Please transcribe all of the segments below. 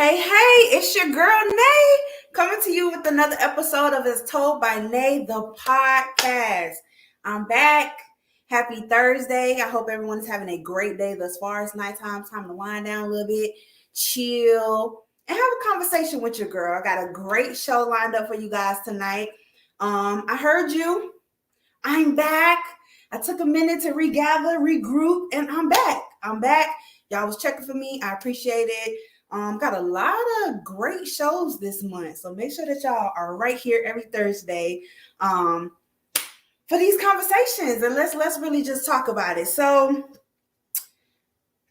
Hey, it's your girl, Nay, coming to you with another episode of It's Told by Nay, the podcast. I'm back. Happy Thursday. I hope everyone's having a great day thus far. It's nighttime, time to wind down a little bit, chill, and have a conversation with your girl. I got a great show lined up for you guys tonight. I heard you. I'm back. I took a minute to regather, regroup, and I'm back. Y'all was checking for me. I appreciate it. Got a lot of great shows this month. So make sure that y'all are right here every Thursday for these conversations. And let's really just talk about it. So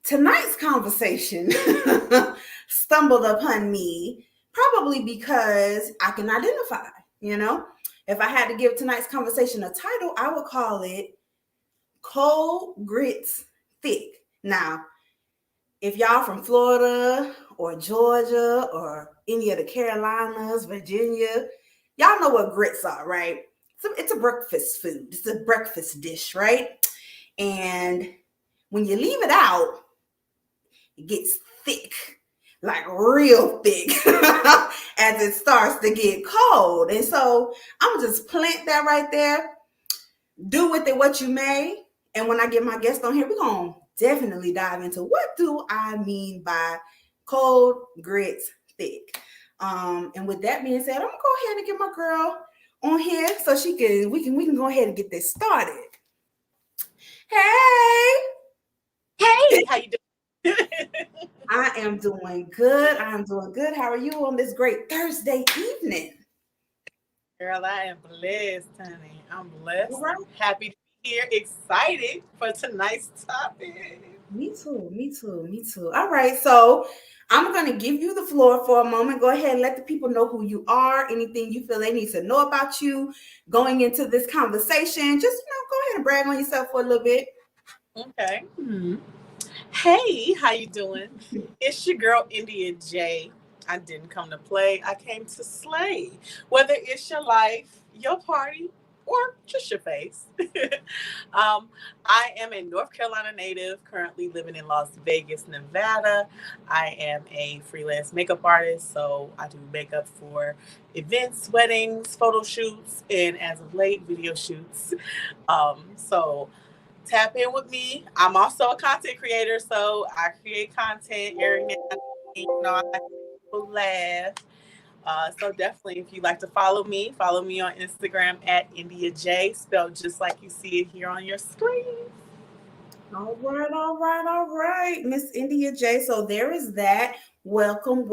tonight's conversation stumbled upon me probably because I can identify, If I had to give tonight's conversation a title, I would call it Cold Grits Thick. Now, if y'all from Florida or Georgia or any of the Carolinas, Virginia, y'all know what grits are, right? It's a breakfast food. It's a breakfast dish, right? And when you leave it out, it gets thick, like real thick, as it starts to get cold. And so I'm gonna just plant that right there. Do with it what you may. And when I get my guest on here, we're gonna definitely dive into what do I mean by cold grits thick. And with that being said, I'm gonna go ahead and get my girl on here so we can go ahead and get this started. Hey, how you doing? I am doing good. How are you on this great Thursday evening? Girl, I am blessed, honey. I'm blessed. Right. I'm happy to be here, excited for tonight's topic. Me too. All right, so I'm going to give you the floor for a moment. Go ahead and let the people know who you are, anything you feel they need to know about you going into this conversation. Just, go ahead and brag on yourself for a little bit. Okay. Mm-hmm. Hey, how you doing? It's your girl, Endia J. I didn't come to play. I came to slay. Whether it's your life, your party, or just your face. I am a North Carolina native, currently living in Las Vegas, Nevada. I am a freelance makeup artist, so I do makeup for events, weddings, photo shoots, and as of late, video shoots. So tap in with me. I'm also a content creator, so I create content every now and then. I like to laugh. So definitely, if you'd like to follow me on Instagram at Endia J, spelled just like you see it here on your screen. All right. Miss Endia J. So there is that. Welcome.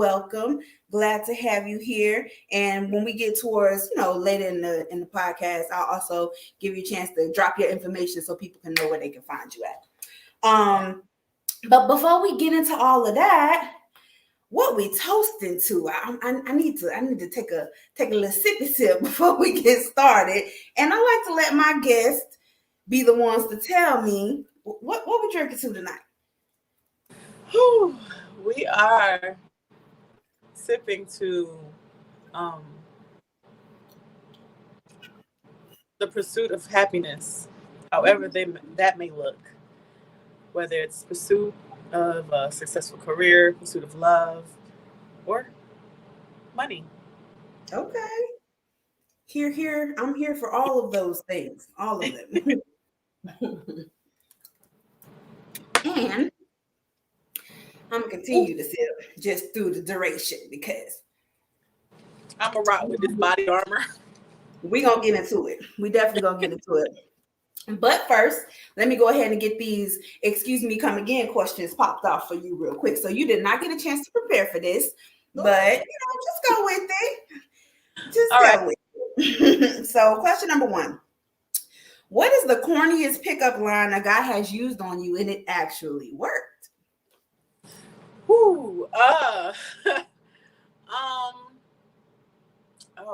Glad to have you here. And when we get towards, later in the podcast, I'll also give you a chance to drop your information so people can know where they can find you at. But before we get into all of that, what we toasting to? I need to take a little sippy sip before we get started. And I like to let my guests be the ones to tell me what we drinking to tonight. We are sipping to the pursuit of happiness, however that may look. Whether it's pursuit of a successful career, pursuit of love, or money. Okay. Here. I'm here for all of those things. All of them. And I'm going to continue to sip just through the duration because I'm a rock with this body armor. We're going to get into it. We definitely going to get into it. But first, let me go ahead and get these excuse me, come again questions popped off for you real quick. So you did not get a chance to prepare for this, but just go with it. Just go with it. So question number 1. What is the corniest pickup line a guy has used on you and it actually worked? Oh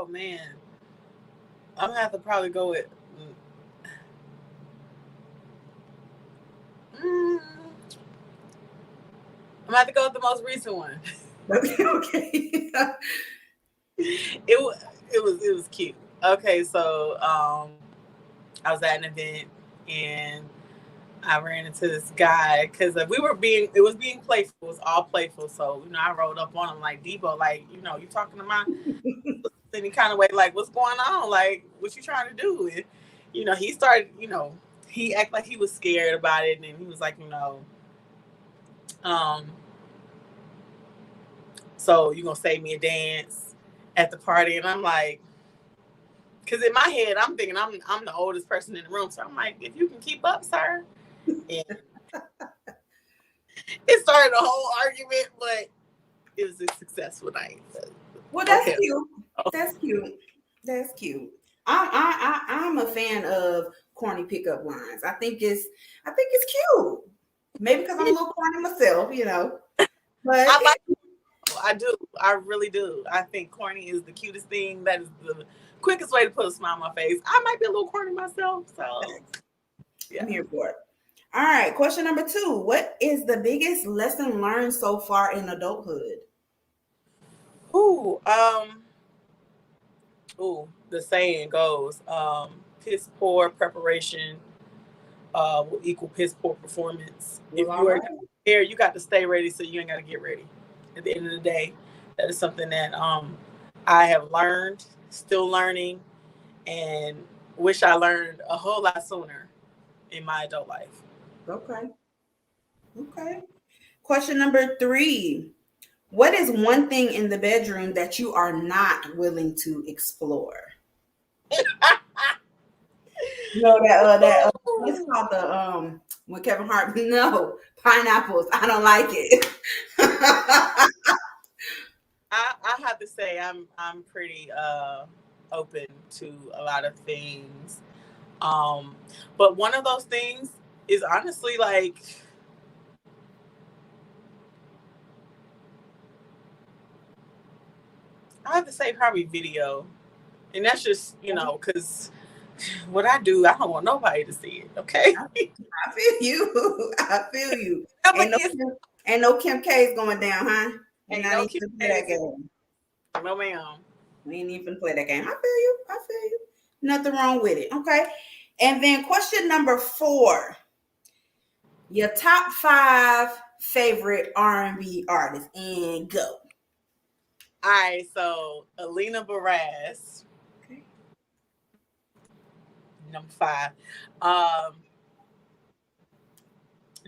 man. I'm gonna have to probably go with I'm gonna have to go with the most recent one. Okay. It was cute. Okay, so I was at an event and I ran into this guy because it was being playful. It was all playful. So, I rolled up on him like, Debo, like, you talking to my any kind of way, like, what's going on? Like, what you trying to do? And, he started, he acted like he was scared about it. And he was like, so you gonna save me a dance at the party? And I'm like, because in my head, I'm thinking I'm the oldest person in the room. So I'm like, if you can keep up, sir. And it started a whole argument, but it was a successful night. Well, that's cute. That's cute. That's cute. I'm a fan of corny pickup lines. I think it's cute. Maybe because I'm a little corny myself, But I do. I really do. I think corny is the cutest thing. That is the quickest way to put a smile on my face. I might be a little corny myself, so yeah. I'm here for it. All right, question number 2. What is the biggest lesson learned so far in adulthood? The saying goes, piss poor preparation will equal piss poor performance. If you are there, you got to stay ready, so you ain't got to get ready. At the end of the day, that is something that I have learned, still learning, and wish I learned a whole lot sooner in my adult life. Okay. Question number 3. What is one thing in the bedroom that you are not willing to explore? It's called the when Kevin Hart. No, pineapples. I don't like it. I have to say I'm pretty open to a lot of things, but one of those things is honestly like, I have to say probably video, and that's just because what I do, I don't want nobody to see it. Okay, I feel you. Ain't no Kim K's going down, huh? Ain't no Kim play that game. No, ma'am. We ain't even play that game. I feel you. Nothing wrong with it. Okay. And then question number 4. Your top 5 favorite R&B artists, and go. All right, so Alina Baraz. Okay. Number 5.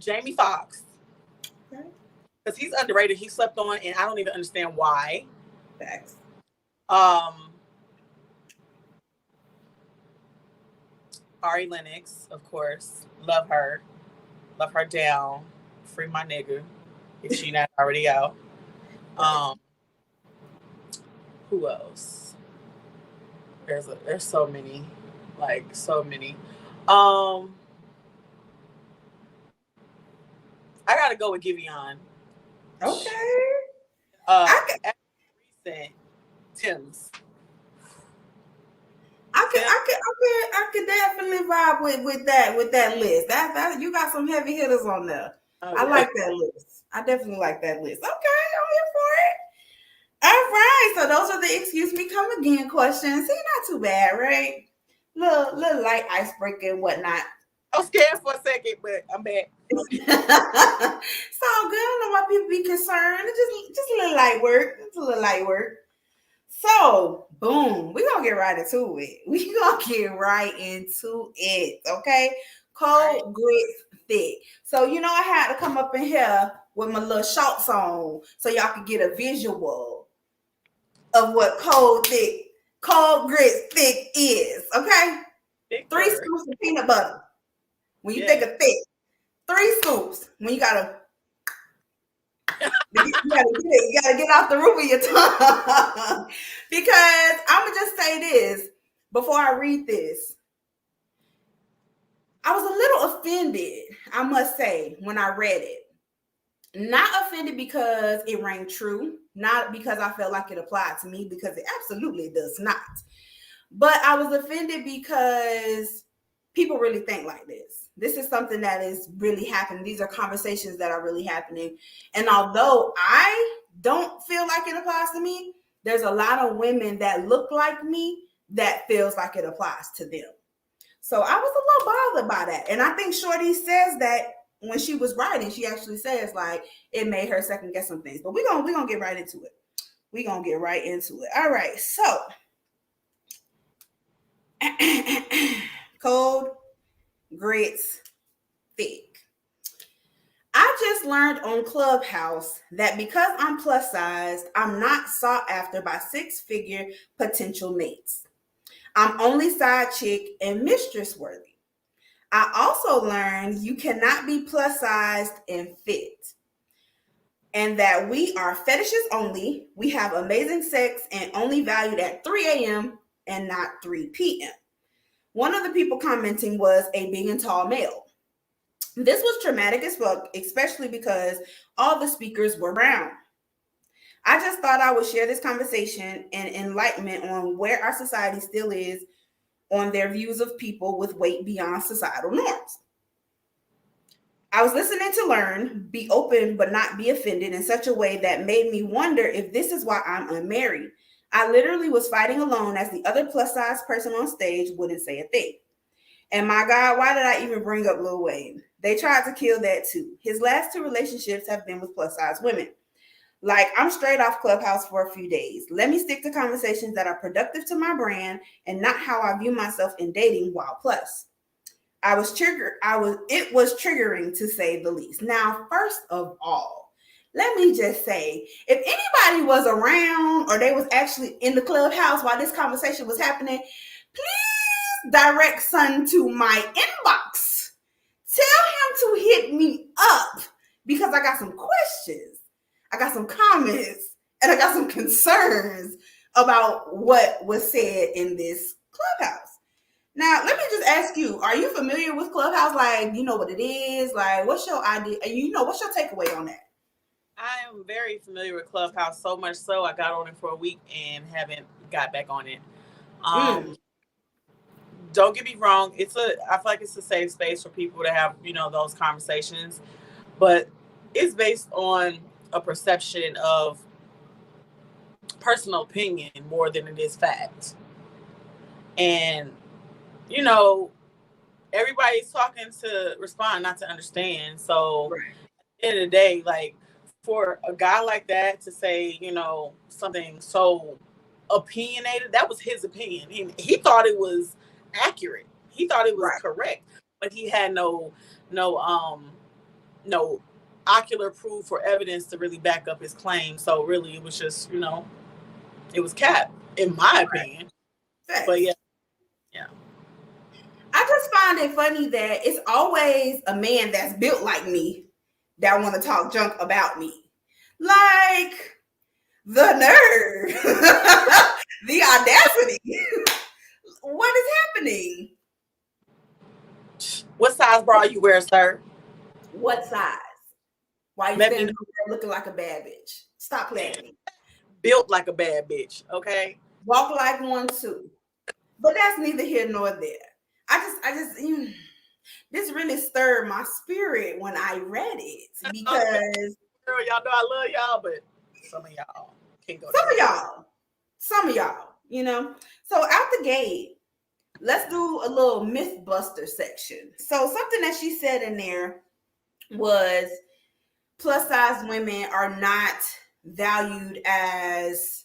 Jamie Foxx. Okay. Because he's underrated. He slept on, and I don't even understand why. Facts. Ari Lennox, of course. Love her. Love her down. Free my nigga, if she not already out. Who else? There's so many. Like, so many. I gotta go with Giveon. Okay. Recent Tim's. I could definitely vibe with that list. That you got some heavy hitters on there. Okay. I like that list. I definitely like that list. Okay, I'm here for it. All right, so those are the excuse me come again questions. See, not too bad, right? Little light icebreaker and whatnot. I was scared for a second, but I'm back. It's all good. I don't know why people be concerned. It's just a little light work. It's a little light work. So, boom, we're going to get right into it. Okay? Cold, grits, thick. So, I had to come up in here with my little shorts on so y'all could get a visual of what cold, grits, thick is. Okay? 3 scoops of peanut butter. When you think of thick, 3 scoops. When you gotta get off the roof of your tongue. Because I'm gonna just say this before I read this. I was a little offended, I must say, when I read it. Not offended because it rang true, not because I felt like it applied to me, because it absolutely does not. But I was offended because people really think like this. This is something that is really happening. These are conversations that are really happening. And although I don't feel like it applies to me, there's a lot of women that look like me that feels like it applies to them. So I was a little bothered by that. And I think Shorty says that when she was writing, she actually says like it made her second guess some things. But we're gonna get right into it. We're gonna get right into it. All right, so cold grits thick. I just learned on Clubhouse that because I'm plus sized, I'm not sought after by six-figure potential mates. I'm only side chick and mistress worthy. I also learned you cannot be plus sized and fit, and that we are fetishes only. We have amazing sex and only valued at 3 a.m. and not 3 p.m. One of the people commenting was a big and tall male. This was traumatic as fuck, especially because all the speakers were brown. I just thought I would share this conversation and enlightenment on where our society still is on their views of people with weight beyond societal norms. I was listening to learn, be open but not be offended in such a way that made me wonder if this is why I'm unmarried. I literally was fighting alone as the other plus size person on stage wouldn't say a thing. And my God, why did I even bring up Lil Wayne? They tried to kill that too. His last two relationships have been with plus size women. Like, I'm straight off Clubhouse for a few days. Let me stick to conversations that are productive to my brand and not how I view myself in dating while plus. It was triggering to say the least. Now, first of all, let me just say, if anybody was around or they was actually in the Clubhouse while this conversation was happening, please direct son to my inbox. Tell him to hit me up because I got some questions, I got some comments, and I got some concerns about what was said in this Clubhouse. Now, let me just ask you, are you familiar with Clubhouse? Like, you know what it is? Like, what's your idea? What's your takeaway on that? I am very familiar with Clubhouse, so much so I got on it for a week and haven't got back on it. Don't get me wrong, I feel like it's a safe space for people to have, those conversations, but it's based on a perception of personal opinion more than it is fact. And, everybody's talking to respond, not to understand. So Right. At the end of the day, like, for a guy like that to say, something so opinionated, that was his opinion. He thought it was accurate. He thought it was Right. correct, but he had no ocular proof or evidence to really back up his claim. So really it was just, it was cap, in my opinion. Facts. But yeah. I just find it funny that it's always a man that's built like me that want to talk junk about me. Like, the nerve, the audacity. What is happening? What size bra you wear, sir? What size? Why you standing there looking like a bad bitch? Stop playing with me. Built like a bad bitch, okay? Walk like one too. But that's neither here nor there. This really stirred my spirit when I read it because girl, y'all know I love y'all, but some of y'all can't go. Some of y'all, So out the gate, let's do a little myth buster section. So something that she said in there was plus size women are not valued as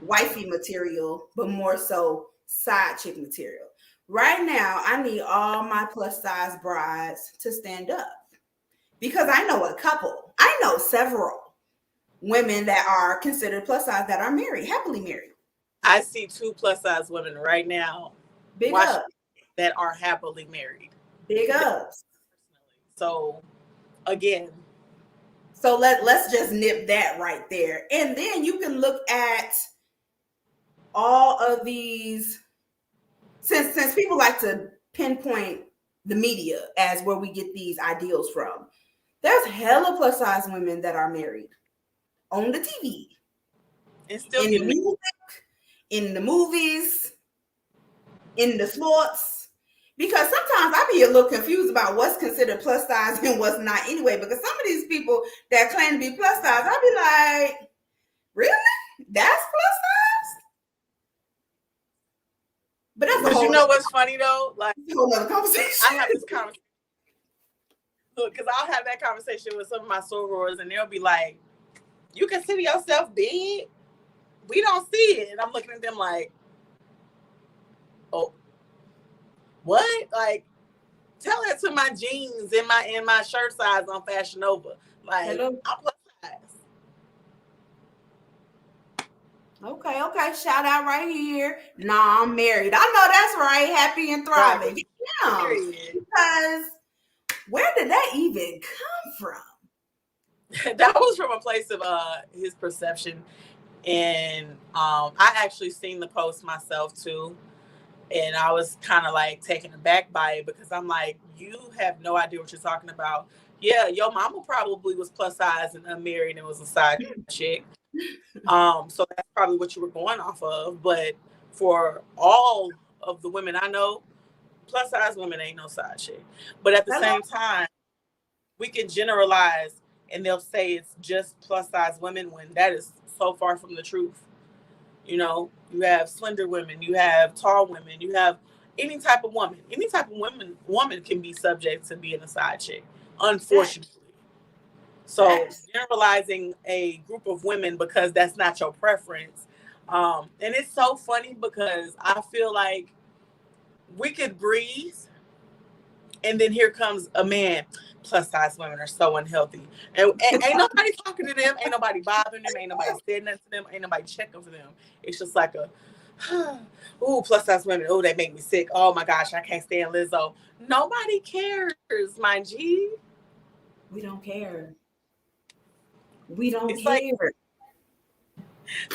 wifey material, but more so side chick material. Right now, I need all my plus size brides to stand up because I know a couple. I know several women that are considered plus size that are married, happily married. I see 2 plus size women right now. Big ups. That are happily married. Big ups. So again. So let's just nip that right there. And then you can look at all of these, since people like to pinpoint the media as where we get these ideals from, there's hella plus size women that are married on the TV, and still in the music, in the movies, in the sports. Because sometimes I be a little confused about what's considered plus size and what's not anyway. Because some of these people that claim to be plus size, I be like, really? That's plus size? But that's a whole know what's funny though? Like, whole nother conversation. I have this conversation because I'll have that conversation with some of my sorors, and they'll be like, "You consider yourself big? We don't see it." And I'm looking at them like, "Oh, what?" Like, tell that to my jeans and my shirt size on Fashion Nova. Like, Hello? I'm plus size. Okay. Shout out right here. Nah, I'm married. I know that's right. Happy and thriving. Right. Yeah. Period. Because where did that even come from? That was from a place of his perception. And I actually seen the post myself too. And I was kind of like taken aback by it because I'm like, you have no idea what you're talking about. Yeah, your mama probably was plus size and unmarried and was a side chick. So that's probably what you were going off of. But for all of the women I know, plus size women ain't no side chick. But at the same time, we can generalize and they'll say it's just plus size women when that is so far from the truth. You know, you have slender women, you have tall women, you have any type of woman. Any type of woman can be subject to being a side chick, unfortunately. So generalizing a group of women because that's not your preference. And it's so funny because I feel like we could breathe and then here comes a man. Plus size women are so unhealthy. And ain't nobody talking to them. Ain't nobody bothering them. Ain't nobody saying nothing to them. Ain't nobody checking for them. It's just like a, ooh, plus size women. Oh, they make me sick. Oh my gosh, I can't stand Lizzo. Nobody cares, my G. We don't care. We don't It's care. like,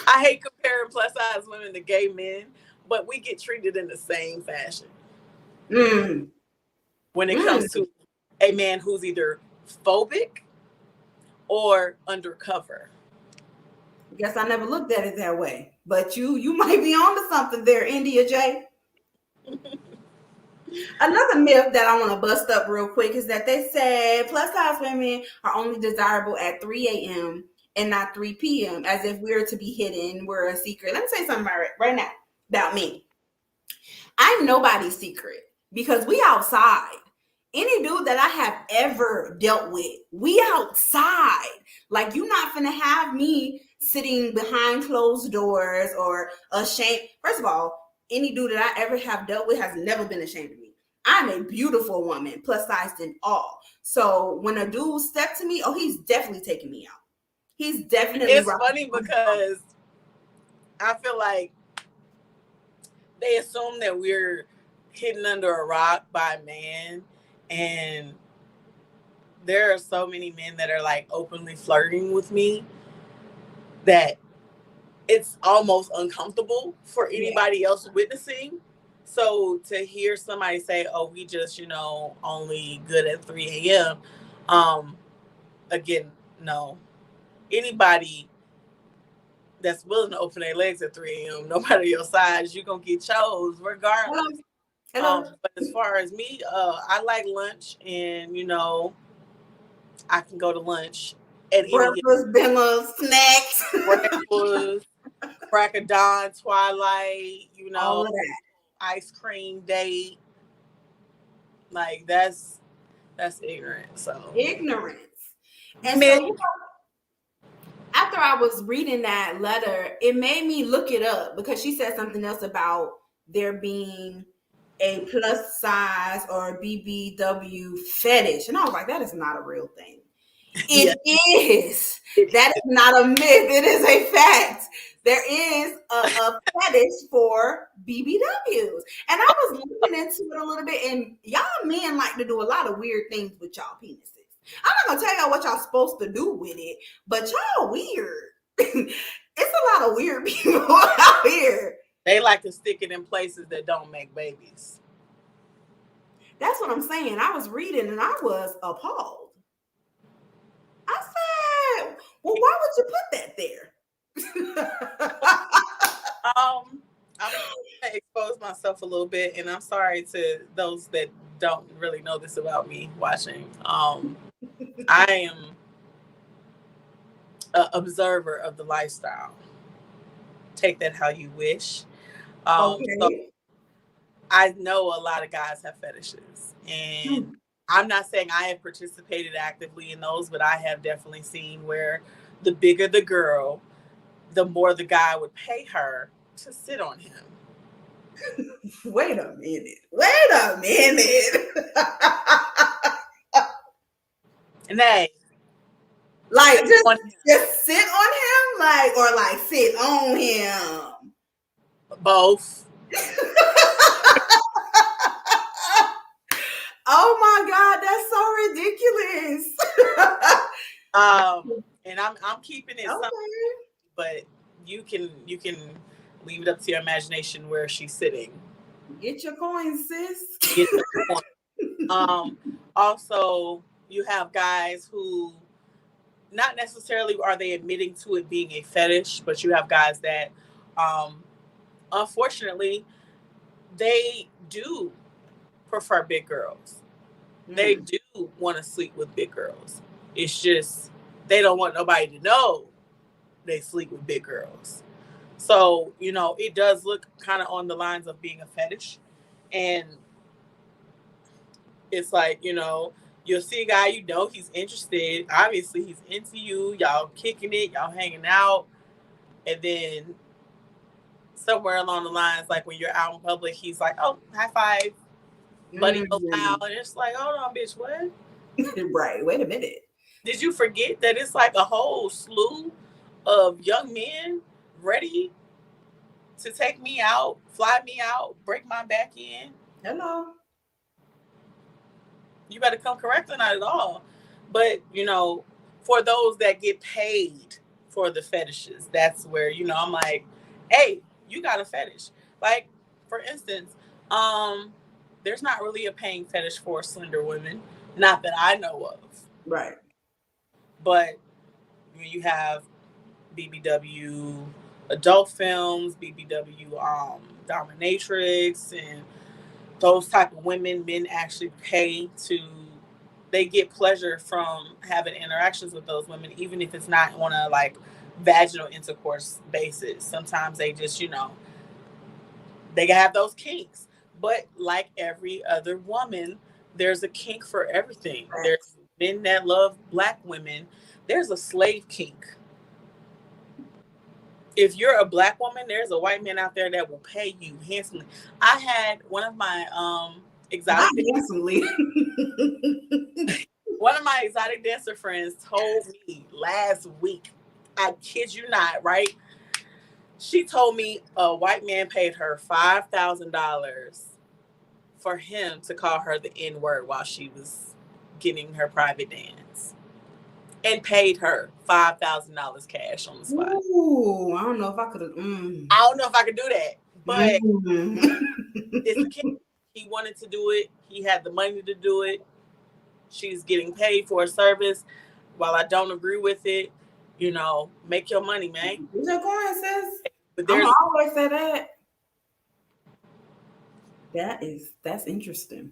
I hate comparing plus size women to gay men, but we get treated in the same fashion. When it comes to a man who's either phobic or undercover. Guess I never looked at it that way. But you might be onto something there, Endia J. Another myth that I want to bust up real quick is that they said plus size women are only desirable at 3 a.m. and not 3 p.m. as if we're to be hidden, we're a secret. Let me say something right now about me. I'm nobody's secret because we outside. Any dude that I have ever dealt with, we outside. Like, you're not finna have me sitting behind closed doors or ashamed. First of all, any dude that I ever have dealt with has never been ashamed of me. I'm a beautiful woman, plus size and all. So when a dude steps to me, oh, he's definitely taking me out. He's definitely. It's funny because I feel like they assume that we're hidden under a rock by a man, and there are so many men that are like openly flirting with me that it's almost uncomfortable for anybody else witnessing. So to hear somebody say, "Oh, we just, only good at 3 a.m." Again, no. Anybody that's willing to open their legs at 3 a.m., no matter your size, you're gonna get chose regardless. Hello. But as far as me, I like lunch, and I can go to lunch at breakfast, dinner, snacks, breakfast, crack of dawn, twilight, all of that, ice cream date. Like that's ignorant. So ignorance. And so after I was reading that letter, it made me look it up because she said something else about there being a plus size or BBW fetish. And I was like, that is not a real thing. It is. That is not a myth. It is a fact. There is a fetish for BBWs. And I was looking into it a little bit, and y'all men like to do a lot of weird things with y'all penises. I'm not gonna tell y'all what y'all supposed to do with it, but y'all weird. It's a lot of weird people out here. They like to stick it in places that don't make babies. That's what I'm saying. I was reading and I was appalled. I said, well, why would you put that there? I'm gonna expose myself a little bit, and I'm sorry to those that don't really know this about me watching. I am an observer of the lifestyle. Take that how you wish. Okay. So I know a lot of guys have fetishes, and I'm not saying I have participated actively in those, but I have definitely seen where the bigger the girl, the more the guy would pay her to sit on him. Wait a minute. Wait a minute. Nay, Like sit just on him. just sit on him, like, or like sit on him. Both. Oh my God, that's so ridiculous. And I'm keeping it simple, Okay. but you can leave it up to your imagination where she's sitting. Get your coins, sis. Get the point. Also, you have guys who not necessarily are they admitting to it being a fetish, but you have guys that, unfortunately, they do prefer big girls. They do want to sleep with big girls. It's just they don't want nobody to know they sleep with big girls. So, it does look kind of on the lines of being a fetish. And it's like, you'll see a guy, he's interested. Obviously, he's into you. Y'all kicking it, y'all hanging out. And then somewhere along the lines, like when you're out in public, he's like, oh, high five. Buddy goes out. And it's like, hold on, bitch, what? Right. Wait a minute. Did you forget that it's like a whole slew of young men ready to take me out, fly me out, break my back in? Hello. You better come correct or not at all. But, for those that get paid for the fetishes, that's where, I'm like, hey, you got a fetish. Like, for instance, there's not really a paying fetish for slender women, not that I know of. Right. But you have BBW adult films, BBW dominatrix, and those type of women. Men actually pay they get pleasure from having interactions with those women, even if it's not on a like vaginal intercourse basis. Sometimes they just, they have those kinks. But like every other woman, there's a kink for everything. Right. There's men that love Black women. There's a slave kink. If you're a Black woman, there's a white man out there that will pay you handsomely. I had one of my exotic one of my exotic dancer friends told me last week, I kid you not, right? She told me a white man paid her $5,000 for him to call her the N-word while she was getting her private dance. And paid her $5,000 cash on the spot. Ooh, I don't know if I could. I don't know if I could do that, but it's a kid. He wanted to do it. He had the money to do it. She's getting paid for a service. While I don't agree with it, make your money, man. Where's your coin, sis? But I always say that. That's interesting.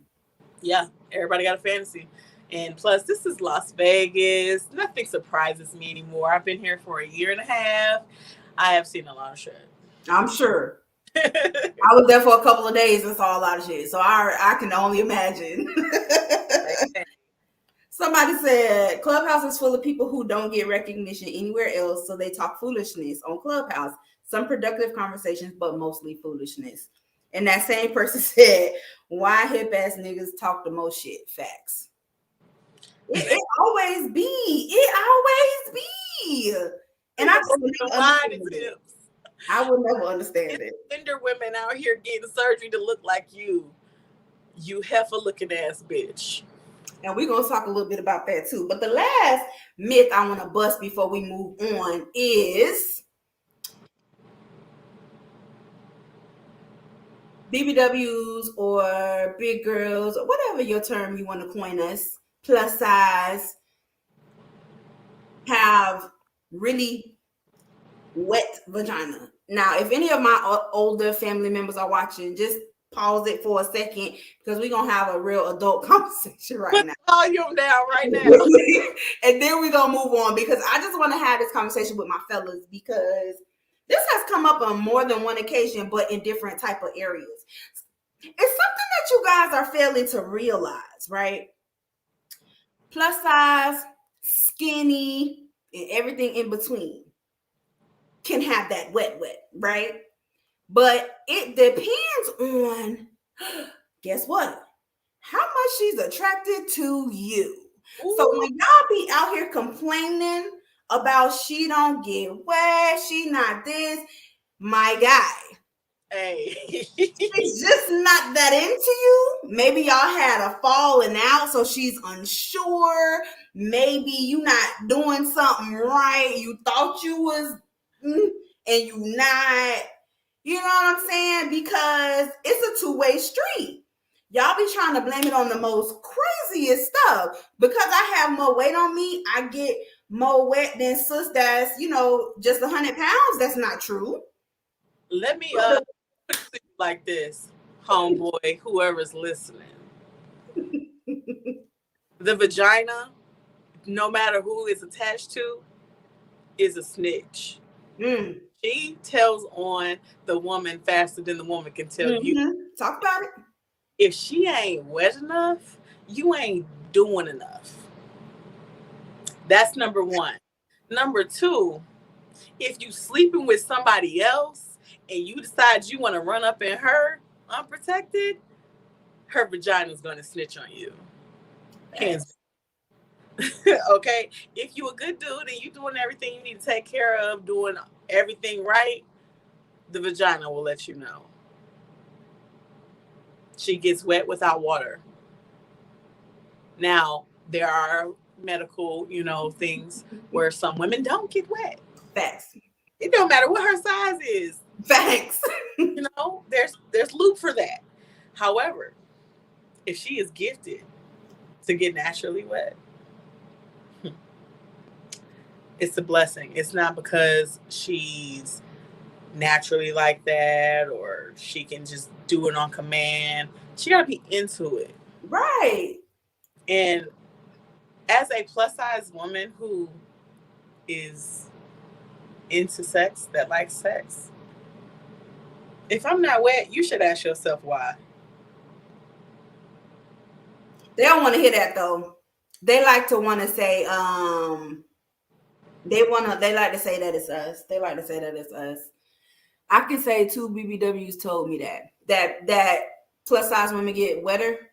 Yeah, everybody got a fantasy. And plus, this is Las Vegas. Nothing surprises me anymore. I've been here for a year and a half. I have seen a lot of shit. I'm sure. I was there for a couple of days and saw a lot of shit. So I can only imagine. Somebody said Clubhouse is full of people who don't get recognition anywhere else, so they talk foolishness on Clubhouse. Some productive conversations, but mostly foolishness. And that same person said, why hip ass niggas talk the most shit? Facts. It always be. And I would never understand it. Slender women out here getting surgery to look like you heifer looking ass bitch. And we're going to talk a little bit about that too. But the last myth I want to bust before we move on is BBWs or big girls or whatever your term you want to coin us, plus size, have really wet vagina. Now, if any of my older family members are watching, just pause it for a second because we're going to have a real adult conversation right now. Put volume down right now. And then we're going to move on because I just want to have this conversation with my fellas because this has come up on more than one occasion, but in different type of areas. It's something that you guys are failing to realize, right? Plus size, skinny, and everything in between can have that wet, right? But it depends on, guess what? How much she's attracted to you. So Ooh, when y'all be out here complaining about she don't get wet, she not this, my guy, hey. she's just not that into you. Maybe y'all had a falling out, so she's unsure. Maybe you not doing something right. You thought you was, and you not. You know what I'm saying? Because it's a two-way street. Y'all be trying to blame it on the most craziest stuff. Because I have more weight on me, I get more wet than sis that's, just 100 pounds. That's not true. Let me But put it to you like this, homeboy, whoever's listening. The vagina, no matter who it's attached to, is a snitch. mm, She tells on the woman faster than the woman can tell you. talk about it. If she ain't wet enough, you ain't doing enough. That's number one. Number two, if you sleeping with somebody else and you decide you want to run up in her unprotected, her vagina's going to snitch on you. Hands down. Okay? If you a good dude and you doing everything you need to take care of, doing everything right, the vagina will let you know. She gets wet without water. Now, there are medical, things where some women don't get wet. Facts. It don't matter what her size is. Facts. There's lube for that. However, if she is gifted to get naturally wet, it's a blessing. It's not because she's naturally like that or she can just do it on command. She got to be into it. Right. And as a plus size woman who is into sex, that likes sex, if I'm not wet, you should ask yourself why. They don't want to hear that though. They like to want to say, they like to say that it's us. They like to say that it's us. I can say 2 BBWs told me that plus size women get wetter.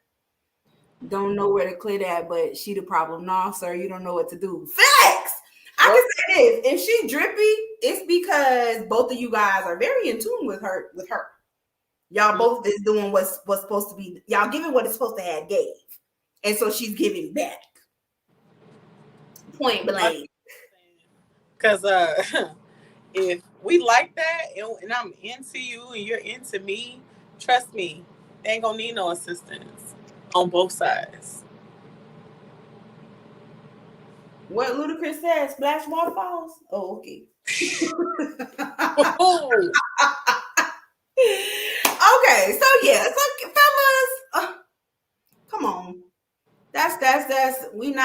Don't know where to clear that, but she the problem. No, sir, you don't know what to do. Facts. I can say this: if she drippy, it's because both of you guys are very in tune with her. Y'all both is doing what's supposed to be. Y'all giving what it's supposed to have gave, and so she's giving back. Point blank. Because if we like that and I'm into you and you're into me, trust me, they ain't gonna need no assistance on both sides. What Ludacris says, splash waterfalls. Oh, okay. Oh. Okay, so yeah, so fellas, come on. That's we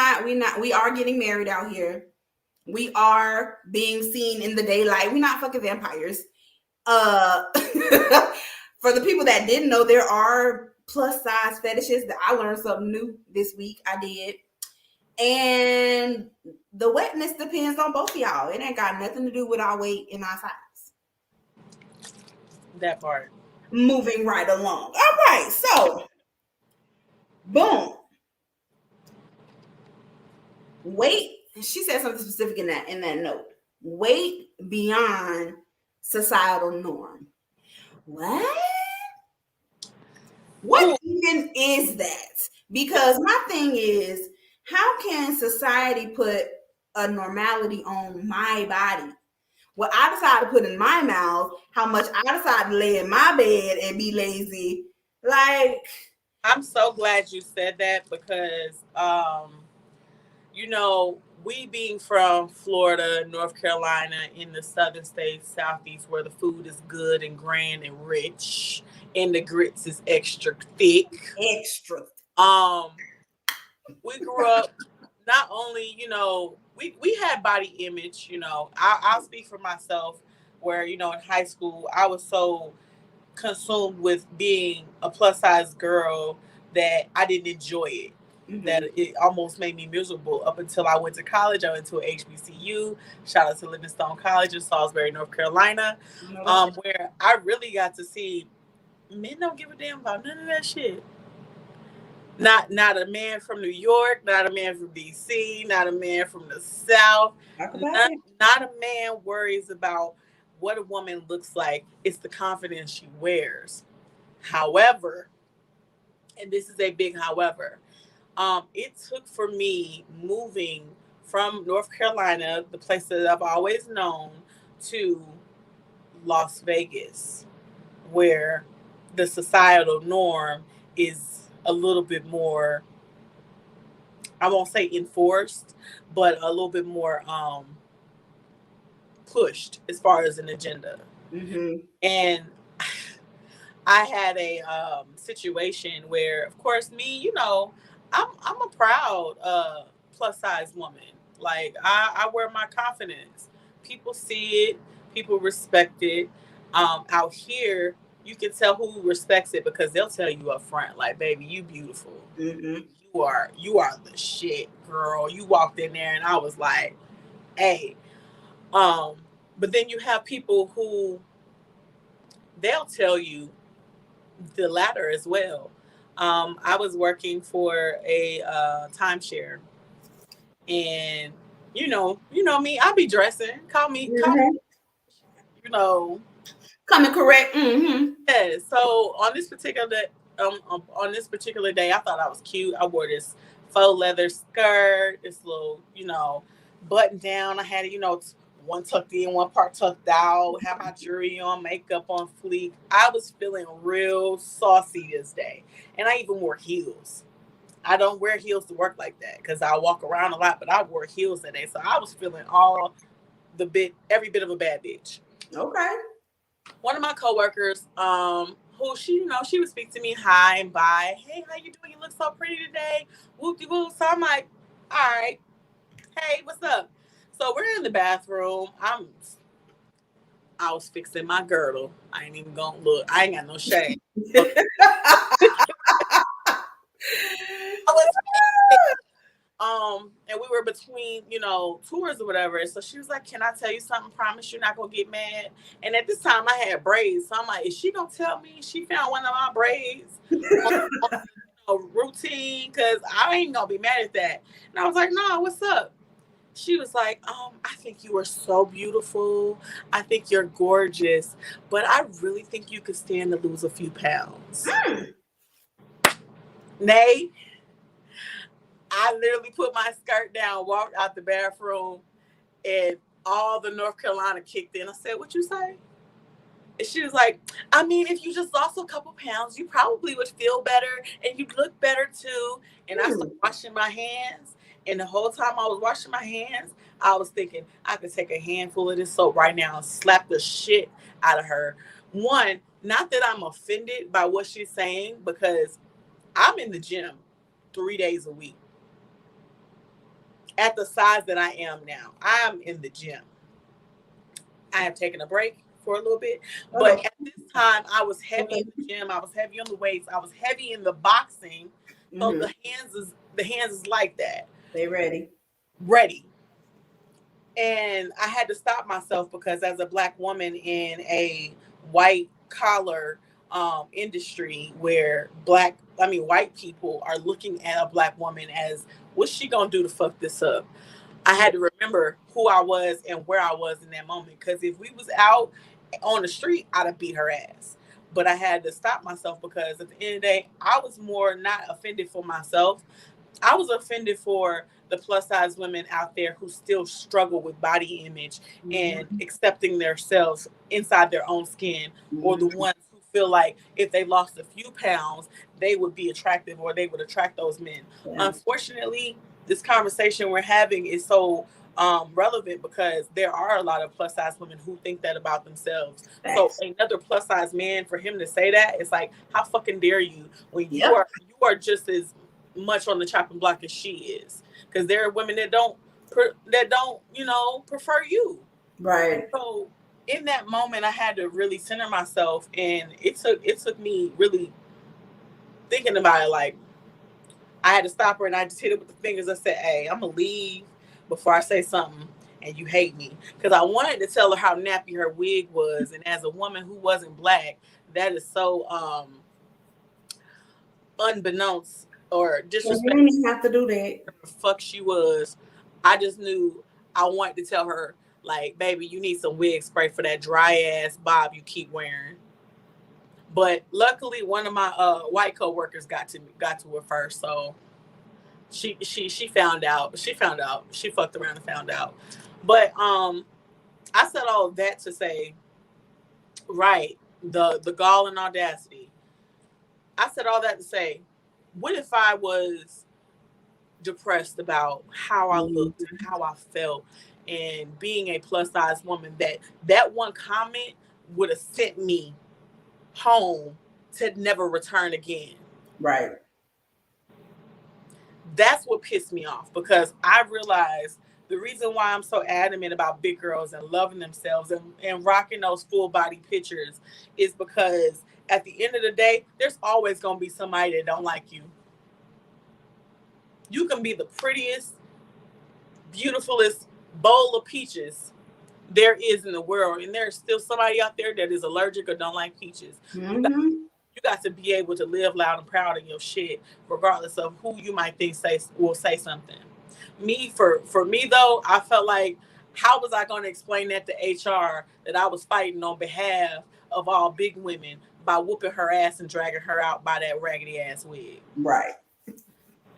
are getting married out here. We are being seen in the daylight. We're not fucking vampires. For the people that didn't know, there are plus size fetishes. That I learned something new this week. I did. And the wetness depends on both of y'all. It ain't got nothing to do with our weight and our size. That part. Moving right along. All right, so boom. Weight. She said something specific in that note. Weight beyond societal norm. What? What even is that? Because my thing is, how can society put a normality on my body? What I decide to put in my mouth, how much I decide to lay in my bed and be lazy. Like, I'm so glad you said that because, we being from Florida, North Carolina, in the southern states, southeast, where the food is good and grand and rich, and the grits is extra thick. Extra. We grew up not only, we had body image, I'll speak for myself where, in high school, I was so consumed with being a plus size girl that I didn't enjoy it. That it almost made me miserable up until I went to college. I went to a HBCU. Shout out to Livingstone College in Salisbury, North Carolina, where I really got to see men don't give a damn about none of that shit. Not a man from New York, not a man from DC, not a man from the South. Not a man worries about what a woman looks like. It's the confidence she wears. However, and this is a big however, it took for me moving from North Carolina, the place that I've always known, to Las Vegas, where the societal norm is a little bit more, I won't say enforced, but a little bit more pushed as far as an agenda. And I had a situation where, of course, me, I'm a proud plus size woman. Like I wear my confidence. People see it. People respect it. Out here, you can tell who respects it because they'll tell you up front, like, "Baby, you beautiful. You are the shit, girl." You walked in there, and I was like, "Hey." But then you have people who they'll tell you the latter as well. I was working for a timeshare, and me. I be dressing. Call me. You know. Coming correct. Yeah. So on this particular day, I thought I was cute. I wore this faux leather skirt, this little button down. I had one tucked in, one part tucked out. Had my jewelry on, makeup on fleek. I was feeling real saucy this day, and I even wore heels. I don't wear heels to work like that because I walk around a lot, but I wore heels today, so I was feeling every bit of a bad bitch. Okay. One of my coworkers, who she would speak to me hi and bye. Hey, how you doing? You look so pretty today. Whoop de whoop. So I'm like, all right. Hey, what's up? So we're in the bathroom. I was fixing my girdle. I ain't even gonna look. I ain't got no shame. I was and we were between, tours or whatever. So she was like, "Can I tell you something? Promise you're not gonna get mad." And at this time I had braids. So I'm like, is she gonna tell me she found one of my braids routine? Cause I ain't gonna be mad at that. And I was like, "No, what's up?" She was like, "I think you are so beautiful. I think you're gorgeous, but I really think you could stand to lose a few pounds." Nay, I literally put my skirt down, walked out the bathroom, and all the North Carolina kicked in. I said, "What you say?" And she was like, "I mean, if you just lost a couple pounds, you probably would feel better and you'd look better too." And I started washing my hands. And the whole time I was washing my hands, I was thinking I could take a handful of this soap right now and slap the shit out of her. One, not that I'm offended by what she's saying, because I'm in the gym 3 days a week. At the size that I am now, I'm in the gym. I have taken a break for a little bit, but at this time I was heavy in the gym. I was heavy on the weights. I was heavy in the boxing. So the hands is like that. They ready. And I had to stop myself because as a Black woman in a white collar industry where white people are looking at a Black woman as, what's she gonna do to fuck this up? I had to remember who I was and where I was in that moment. Because if we was out on the street, I'd have beat her ass. But I had to stop myself because at the end of the day, I was more not offended for myself. I was offended for the plus size women out there who still struggle with body image and accepting themselves inside their own skin, or the ones who feel like if they lost a few pounds, they would be attractive or they would attract those men. Yeah. Unfortunately, this conversation we're having is so relevant because there are a lot of plus size women who think that about themselves. Thanks. So another plus size man, for him to say that, it's like, how fucking dare you when you are just as much on the chopping block as she is? Because there are women that don't prefer you. Right. So in that moment, I had to really center myself, and it took me really thinking about it. Like, I had to stop her, and I just hit it with the fingers. I said, "Hey, I'm gonna leave before I say something, and you hate me," because I wanted to tell her how nappy her wig was, and as a woman who wasn't black, that is so unbeknownst or Well, you disrespectful. didn't even have to do that. The fuck she was. I just knew I wanted to tell her, like, baby, you need some wig spray for that dry ass bob you keep wearing. But luckily, one of my white coworkers got to her first, so she found out. She found out. She fucked around and found out. But I said all of that to say, right, the gall and audacity. I said all that to say, what if I was depressed about how I looked and how I felt, and being a plus size woman, that one comment would have sent me home to never return again. Right. That's what pissed me off, because I realized the reason why I'm so adamant about big girls and loving themselves and rocking those full body pictures is because at the end of the day, there's always going to be somebody that don't like you. You can be the prettiest, beautifulest bowl of peaches there is in the world, and there's still somebody out there that is allergic or don't like peaches. You got to be able to live loud and proud of your shit, regardless of who you might think will say something. For me though, I felt like, how was I going to explain that to HR that I was fighting on behalf of all big women by whooping her ass and dragging her out by that raggedy ass wig? Right.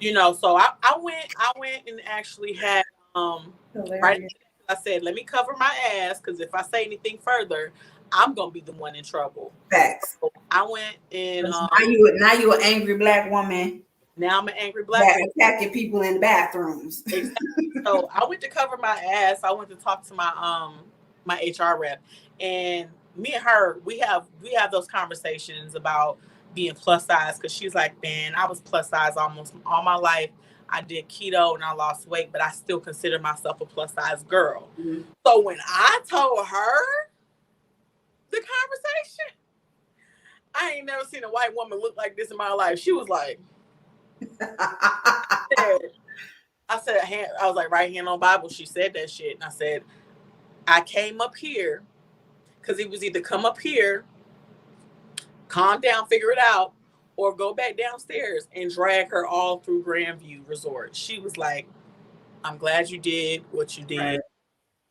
So I went and actually had right. Hilarious. I said, let me cover my ass, because if I say anything further, I'm gonna be the one in trouble. Facts. So I went and Now you an angry black woman now I'm an angry black that woman. attacking people in the bathrooms. Exactly. So I went to cover my ass. I went to talk to my HR rep, and me and her, we have those conversations about being plus size, because she's like, man, I was plus size almost all my life. I did keto and I lost weight, but I still consider myself a plus size girl. Mhm. So when I told her the conversation, I ain't never seen a white woman look like this in my life. She was like, I was like, right hand on Bible. She said that shit. And I said, I came up here because it was either come up here, calm down, figure it out, or go back downstairs, and drag her all through Grandview Resort. She was like, I'm glad you did what you did. Right.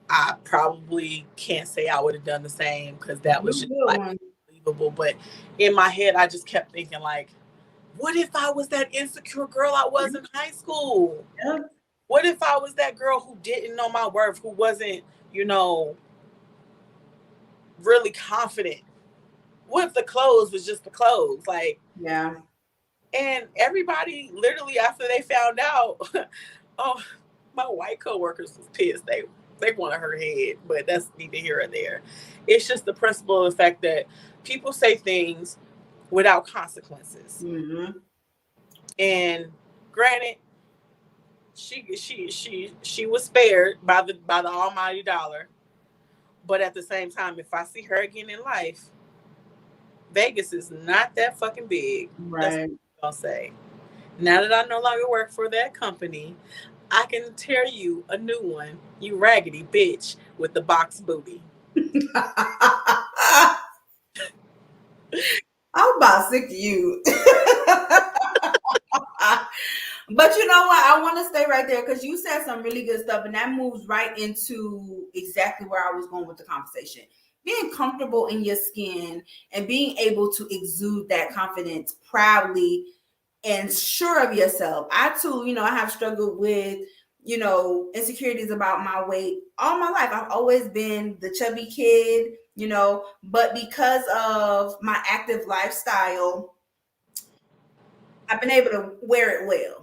I probably can't say I would have done the same, because that was just like unbelievable. But in my head, I just kept thinking, like, what if I was that insecure girl I was in high school? Yeah. What if I was that girl who didn't know my worth, who wasn't, really confident? What if the clothes was just the clothes? Like, Yeah. and everybody literally after they found out, oh, my white coworkers was pissed. They wanted her head, but that's neither here or there. It's just the principle of the fact that people say things without consequences. Mm-hmm. And granted, she was spared by the almighty dollar. But at the same time, if I see her again in life, Vegas is not that fucking big. That's Right. what I'll say. Now that I no longer work for that company, I can tear you a new one, you raggedy bitch with the box booty. I'm about sick of you. But you know what? I want to stay right there because you said some really good stuff, and that moves right into exactly where I was going with the conversation. Being comfortable in your skin and being able to exude that confidence proudly and sure of yourself. I too, I have struggled with, insecurities about my weight all my life. I've always been the chubby kid, but because of my active lifestyle, I've been able to wear it well.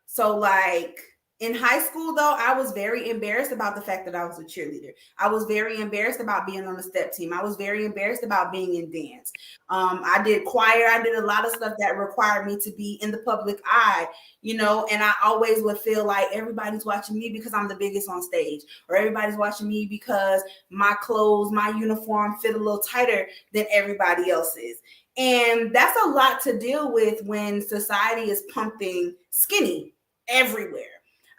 So like In high school, though, I was very embarrassed about the fact that I was a cheerleader. I was very embarrassed about being on the step team. I was very embarrassed about being in dance. I did choir. I did a lot of stuff that required me to be in the public eye, and I always would feel like everybody's watching me because I'm the biggest on stage, or everybody's watching me because my clothes, my uniform fit a little tighter than everybody else's. And that's a lot to deal with when society is pumping skinny everywhere.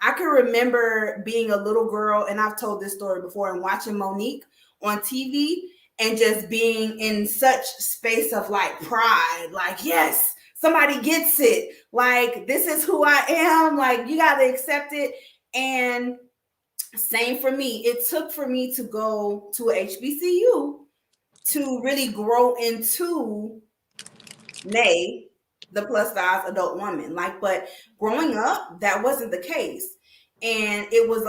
I can remember being a little girl, and I've told this story before, and watching Monique on TV and just being in such space of like pride, like, yes, somebody gets it. Like, this is who I am. Like, you got to accept it. And same for me. It took for me to go to a HBCU to really grow into Nay, the plus size adult woman. Like, but growing up, that wasn't the case. And it was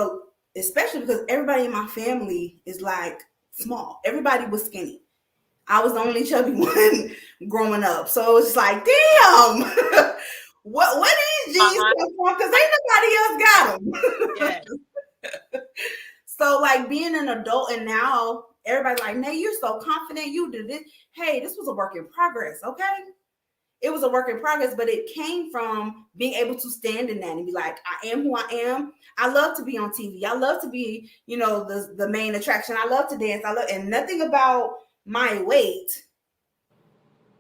especially because everybody in my family is like small. Everybody was skinny. I was the only chubby one growing up. So it was just like, damn, what these jeans come from? Because ain't nobody else got them. Yes. So like being an adult, and now everybody's like, Nay, you're so confident, you did it. Hey, this was a work in progress, okay? It was a work in progress, but it came from being able to stand in that and be like, I am who I am. I love to be on TV. I love to be, the main attraction. I love to dance. And nothing about my weight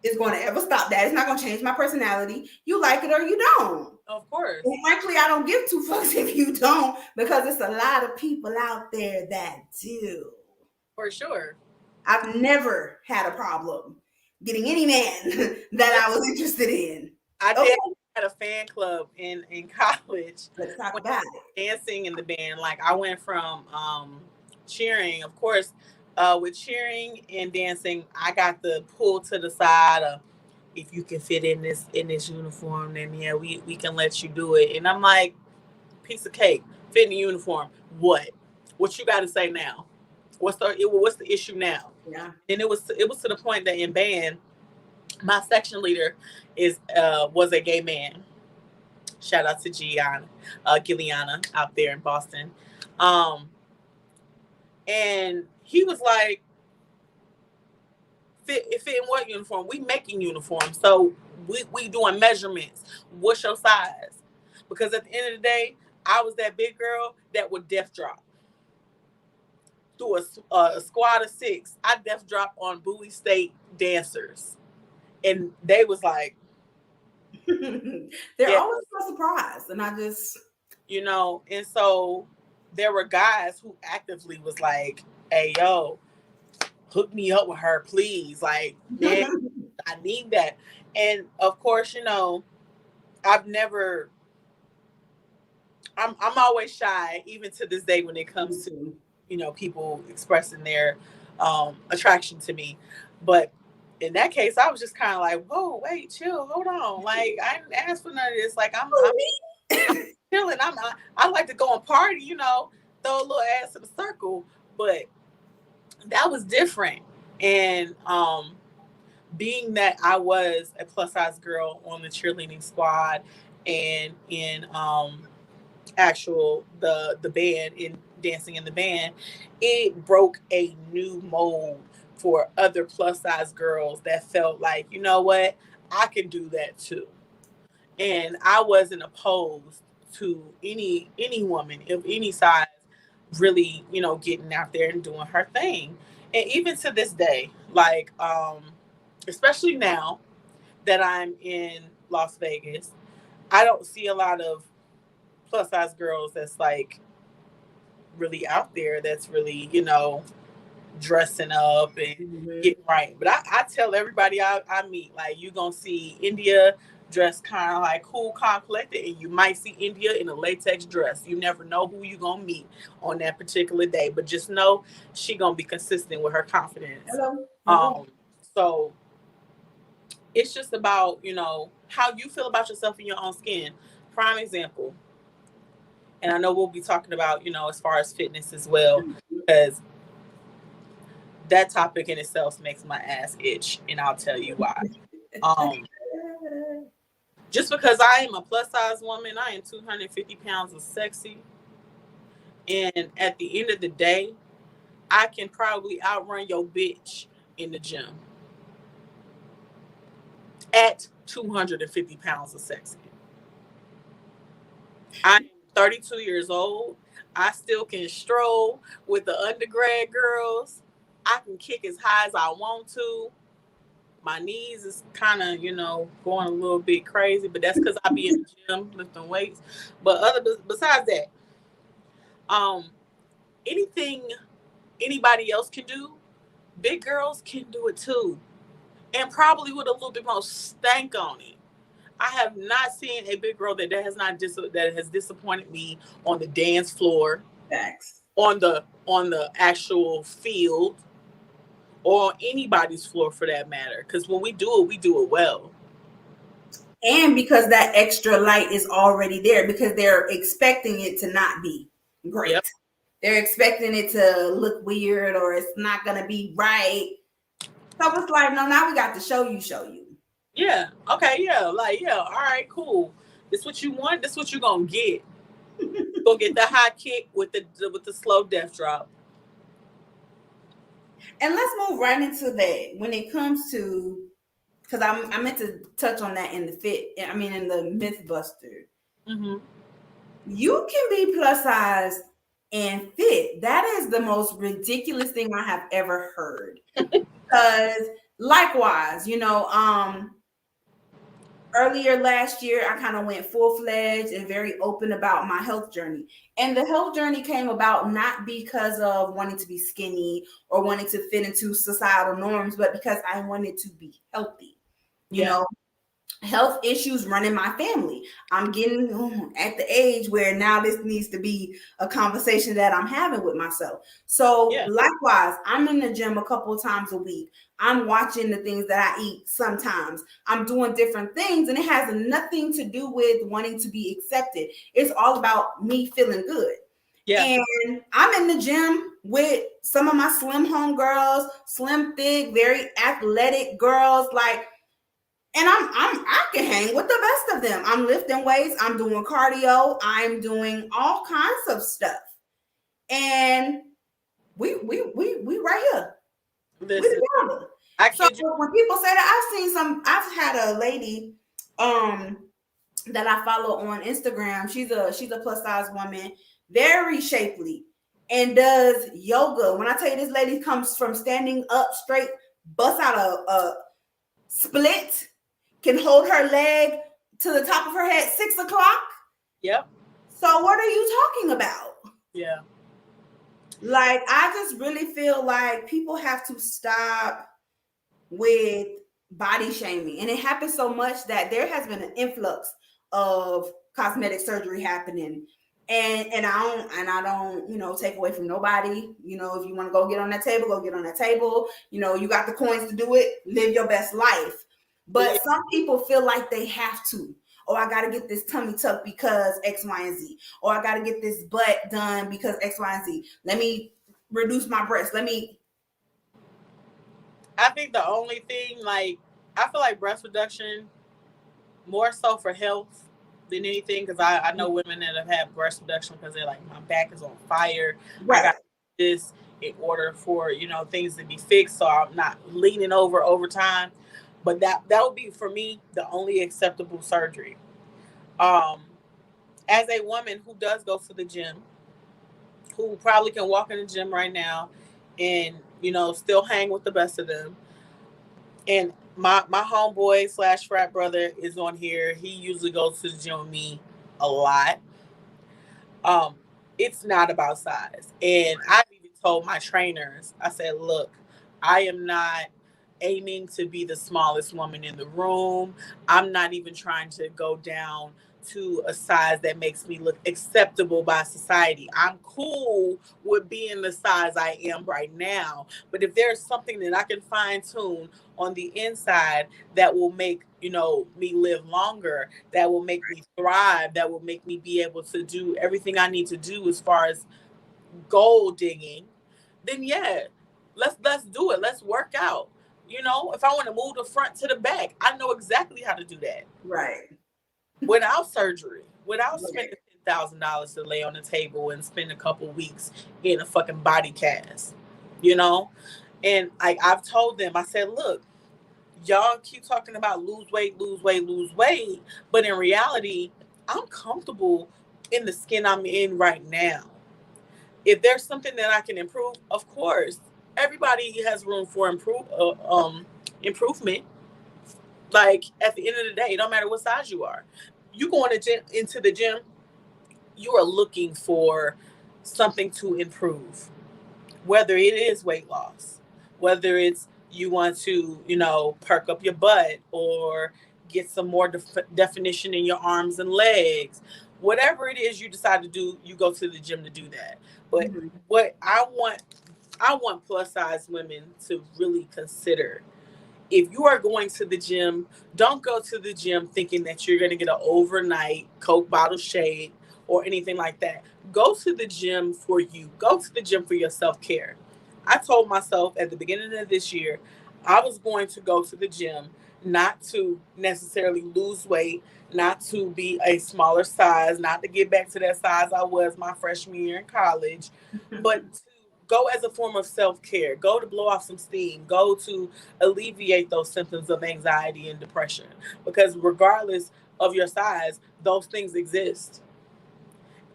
is going to ever stop that. It's not going to change my personality. You like it or you don't. Of course. And frankly, I don't give two fucks if you don't, because it's a lot of people out there that do. For sure. I've never had a problem getting any man that I was interested in. I did had a fan club in college. Let's talk about it. Dancing in the band. Like, I went from cheering, of course, with cheering and dancing, I got the pull to the side of, if you can fit in this uniform, then yeah, we can let you do it. And I'm like, piece of cake, fit in the uniform. What you got to say now? What's the issue now? Yeah. And it was to the point that in band, my section leader was a gay man. Shout out to Gilliana out there in Boston. And he was like, fit in what uniform? We making uniforms. So we doing measurements. What's your size? Because at the end of the day, I was that big girl that would death drop. Through a squad of 6, I death dropped on Bowie State dancers. And they was like, they're always so surprised. And I just, and so there were guys who actively was like, hey, yo, hook me up with her, please. Like, man, I need that. And of course, I'm always shy, even to this day, when it comes to, people expressing their attraction to me. But in that case, I was just kind of like, whoa, wait, chill, hold on. Like, I didn't ask for none of this. Like, I'm chilling. I like to go and party, throw a little ass in a circle. But that was different. And being that I was a plus size girl on the cheerleading squad and in the band, in dancing in the band, it broke a new mold for other plus size girls that felt like, you know what, I can do that too. And I wasn't opposed to any woman of any size really, getting out there and doing her thing. And even to this day, like, especially now that I'm in Las Vegas, I don't see a lot of plus size girls that's like really out there, that's really, dressing up and getting right. But I tell everybody I meet, like, you gonna see Endia dressed kind of like cool, calm, collected, and you might see Endia in a latex dress. You never know who you gonna meet on that particular day, but just know she gonna be consistent with her confidence. Hello. So it's just about, how you feel about yourself in your own skin. Prime example. And I know we'll be talking about, as far as fitness as well, because that topic in itself makes my ass itch, and I'll tell you why. Just because I am a plus size woman, I am 250 pounds of sexy. And at the end of the day, I can probably outrun your bitch in the gym at 250 pounds of sexy. I'm 32 years old. I still can stroll with the undergrad girls. I can kick as high as I want to. My knees is kind of, going a little bit crazy, but that's because I be in the gym lifting weights. But besides that, um, anything anybody else can do, big girls can do it too, and probably with a little bit more stank on it. I have not seen a big girl that has disappointed me on the dance floor, Facts. on the actual field, or anybody's floor for that matter. Because when we do it well. And because that extra light is already there, because they're expecting it to not be great. Yep. They're expecting it to look weird or it's not going to be right. So it's like, no, now we got to show you. Yeah. Okay. Yeah. Like, yeah. All right. Cool. This what you want. This what you gonna get. Go get the high kick with the slow death drop. And let's move right into that when it comes to, because I meant to touch on that in in the Mythbuster. Mm-hmm. You can be plus size and fit. That is the most ridiculous thing I have ever heard. Because likewise, earlier last year, I kind of went full fledged and very open about my health journey. And the health journey came about not because of wanting to be skinny or wanting to fit into societal norms, but because I wanted to be healthy. You Yeah. know, health issues run in my family. I'm getting at the age where now this needs to be a conversation that I'm having with myself. So Yeah. likewise, I'm in the gym a couple of times a week. I'm watching the things that I eat sometimes. I'm doing different things, and it has nothing to do with wanting to be accepted. It's all about me feeling good. Yeah. And I'm in the gym with some of my slim home girls, slim, thick, very athletic girls, like, and I can hang with the best of them. I'm lifting weights, I'm doing cardio, I'm doing all kinds of stuff. And we right here. We Listen, together. I So kid you. when people say that, I've had a lady that I follow on Instagram. She's a plus size woman, very shapely, and does yoga. When I tell you this lady comes from standing up straight, bust out a split, can hold her leg to the top of her head 6 o'clock. Yep. So what are you talking about? Yeah. Like, I just really feel like people have to stop with body shaming. And it happens so much that there has been an influx of cosmetic surgery happening. And I don't, take away from nobody. If you want to go get on that table, go get on that table. You got the coins to do it, live your best life. But Yeah. some people feel like they have to. Oh, I got to get this tummy tuck because X, Y, and Z. Or I got to get this butt done because X, Y, and Z. Let me reduce my breasts. I think the only thing, like, I feel like breast reduction more so for health than anything, because I know women that have had breast reduction because they're like, my back is on fire. I Right. got this in order for things to be fixed, so I'm not leaning over time. But that would be for me the only acceptable surgery. Um, as a woman who does go to the gym, who probably can walk in the gym right now and still hang with the best of them, and my homeboy slash frat brother is on here. He usually goes to the gym with me a lot. Um, it's not about size. And I've even told my trainers, I said, look, I am not aiming to be the smallest woman in the room. I'm not even trying to go down to a size that makes me look acceptable by society. I'm cool with being the size I am right now. But if there's something that I can fine tune on the inside that will make, me live longer, that will make me thrive, that will make me be able to do everything I need to do as far as gold digging, then yeah, let's do it. Let's work out. If I want to move the front to the back, I know exactly how to do that. Right. without surgery, without Right. spending $10,000 to lay on the table and spend a couple weeks in a fucking body cast, you know. And I've told them, I said, look, y'all keep talking about lose weight, lose weight, lose weight, but in reality, I'm comfortable in the skin I'm in right now. If there's something that I can improve, of course, everybody has room for improvement. Like at the end of the day, it don't matter what size you are. You go into the gym, you are looking for something to improve, whether it is weight loss, whether it's you want to, perk up your butt or get some more definition in your arms and legs. Whatever it is you decide to do, you go to the gym to do that. But Mhm. what I want plus size women to really consider, if you are going to the gym, don't go to the gym thinking that you're going to get an overnight Coke bottle shade or anything like that. Go to the gym for you. Go to the gym for your self care. I told myself at the beginning of this year, I was going to go to the gym not to necessarily lose weight, not to be a smaller size, not to get back to that size I was my freshman year in college, but to go as a form of self care, go to blow off some steam, go to alleviate those symptoms of anxiety and depression. Because regardless of your size, those things exist.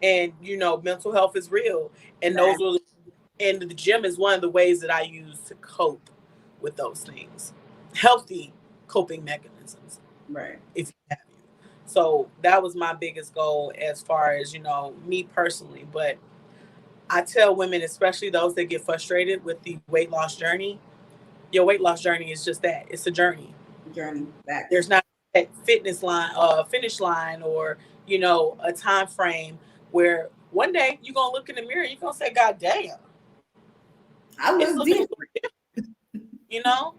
And mental health is real. And Right. the gym is one of the ways that I use to cope with those things. Healthy coping mechanisms, Right. if you have you. So that was my biggest goal as far as, me personally. But I tell women, especially those that get frustrated with the weight loss journey, your weight loss journey is just that. It's a journey. Journey. Facts. There's not a finish line, or a time frame where one day you're gonna look in the mirror, you're gonna say, God damn, I it's look looking different. different, you know?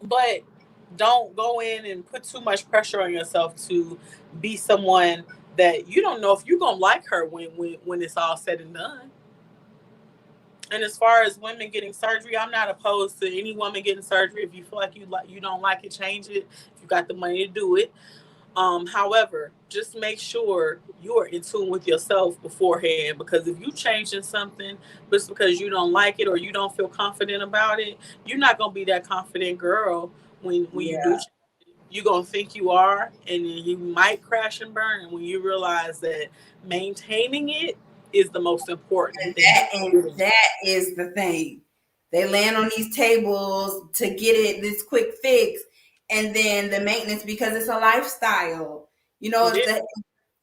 But don't go in and put too much pressure on yourself to be someone that you don't know if you're gonna like her when it's all said and done. And as far as women getting surgery, I'm not opposed to any woman getting surgery. If you feel like you don't like it, change it. If you got the money to do it. However, just make sure you are in tune with yourself beforehand, because if you changing something just because you don't like it or you don't feel confident about it, you're not gonna be that confident girl when you do Yeah. change it. You're gonna think you are, and then you might crash and burn when you realize that maintaining it is the most important And thing that to and do. that is the thing. They land on these tables to get it this quick fix, and then the maintenance because it's a lifestyle. If Yeah.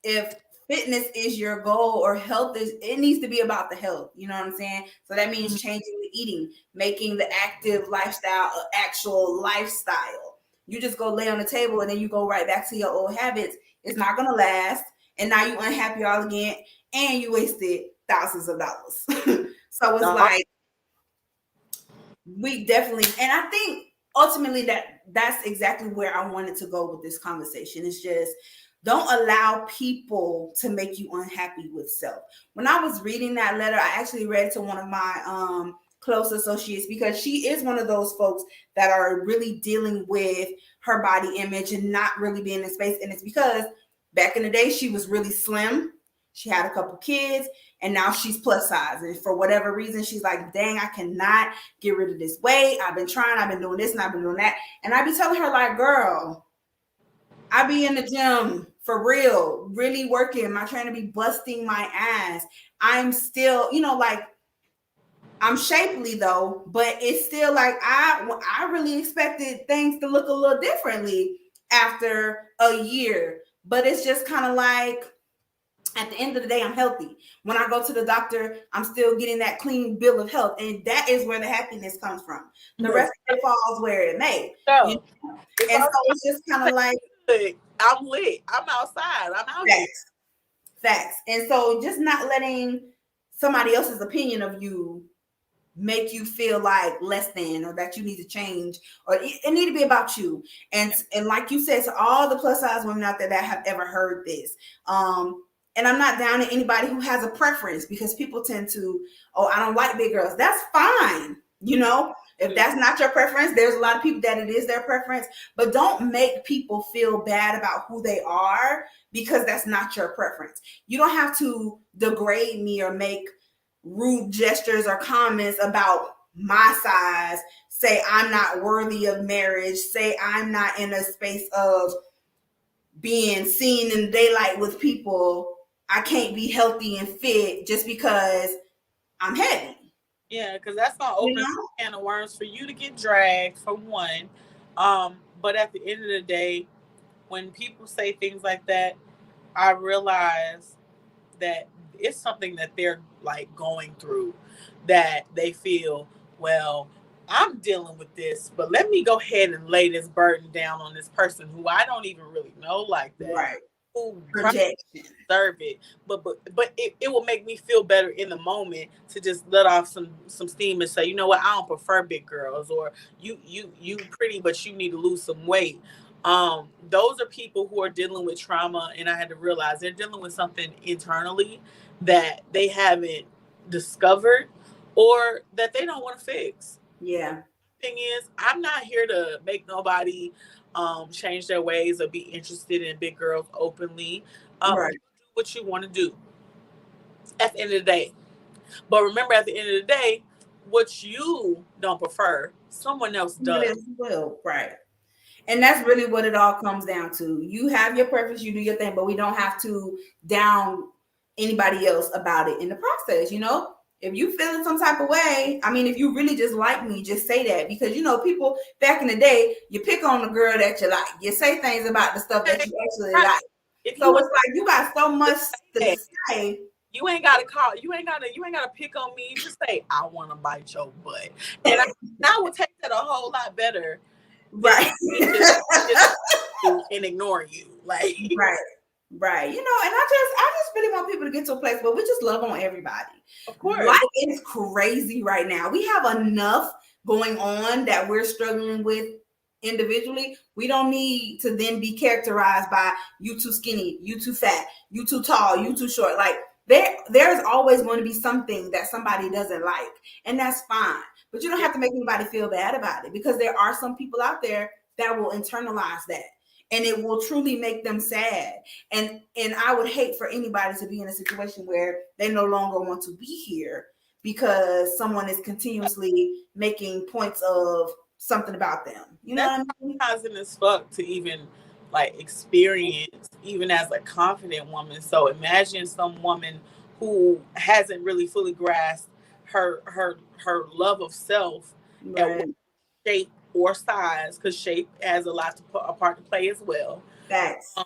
if fitness is your goal or health is, it needs to be about the health. You know what I'm saying? So that means changing the eating, making the active lifestyle an actual lifestyle. You just go lay on the table and then you go right back to your old habits. It's not gonna last, and now you unhappy all again, and you wasted thousands of dollars. So it's No. like we definitely, and I think ultimately that's exactly where I wanted to go with this conversation. It's just don't allow people to make you unhappy with self. When I was reading that letter, I actually read it to one of my close associates, because she is one of those folks that are really dealing with her body image and not really being in space. And it's because back in the day she was really slim. She had a couple kids, and now she's plus size. And for whatever reason, she's like, dang, I cannot get rid of this weight. I've been trying, I've been doing this and I've been doing that. And I be telling her, like, girl, I be in the gym for real, really working. My trying to be busting my ass. I'm still, like, I'm shapely though, but it's still like I really expected things to look a little differently after a year. But it's just kind of like at the end of the day, I'm healthy. When I go to the doctor, I'm still getting that clean bill of health. And that is where the happiness comes from. The rest of it falls where it may. You So know? it's And so also it's just kind of like good. I'm lit. I'm outside. I'm out here. facts, facts. And so just not letting somebody else's opinion of you make you feel like less than, or that you need to change, or it need to be about you. And like you said, to all the plus size women out there that have ever heard this, and I'm not down to anybody who has a preference, because people tend to, oh, I don't like big girls. That's fine. If that's not your preference, there's a lot of people that it is their preference, but don't make people feel bad about who they are because that's not your preference. You don't have to degrade me or make rude gestures or comments about my size, say I'm not worthy of marriage, say I'm not in a space of being seen in daylight with people. I can't be healthy and fit just because I'm heavy. Yeah, because that's gonna You open know? a can of worms for you to get dragged for one. But at the end of the day, when people say things like that, I realize that it's something that they're like going through, that they feel, well, I'm dealing with this, but let me go ahead and lay this burden down on this person who I don't even really know like that, Right. who probably Projection. deserve it, but it will make me feel better in the moment to just let off some steam and say, you know what, I don't prefer big girls, or you pretty but you need to lose some weight. Those are people who are dealing with trauma, and I had to realize they're dealing with something internally that they haven't discovered or that they don't want to fix. Yeah. Thing is, I'm not here to make nobody change their ways or be interested in big girls openly. Right. You do what you want to do at the end of the day. But remember, at the end of the day, what you don't prefer, someone else does. As well. Right. And that's really what it all comes down to. You have your preference, you do your thing, but we don't have to down anybody else about it in the process, you know? If you feeling some type of way, I mean, if you really just like me, just say that. Because you know, people back in the day, you pick on the girl that you like. You say things about the stuff that you actually Right. like. If So you it's like you got so much to say, say. you ain't gotta call. You ain't gotta pick on me. Just say I want to bite your butt, and I would take that a whole lot better than Right. me just and ignore you. Like, Right. Right. You know, and I just really want people to get to a place where we just love on everybody. of course, Life is crazy right now. We have enough going on that we're struggling with individually. We don't need to then be characterized by you too skinny, you too fat, you too tall, you too short. Like there's always going to be something that somebody doesn't like, and that's fine. But you don't have to make anybody feel bad about it because there are some people out there that will internalize that and it will truly make them sad. And I would hate for anybody to be in a situation where they no longer want to be here because someone is continuously making points of something about them. You know that's what I mean? traumatizing as fuck to even like experience, even as a confident woman. So imagine some woman who hasn't really fully grasped her love of self and what Right. shape or size, because shape has a lot to put a part to play as well. Facts. um,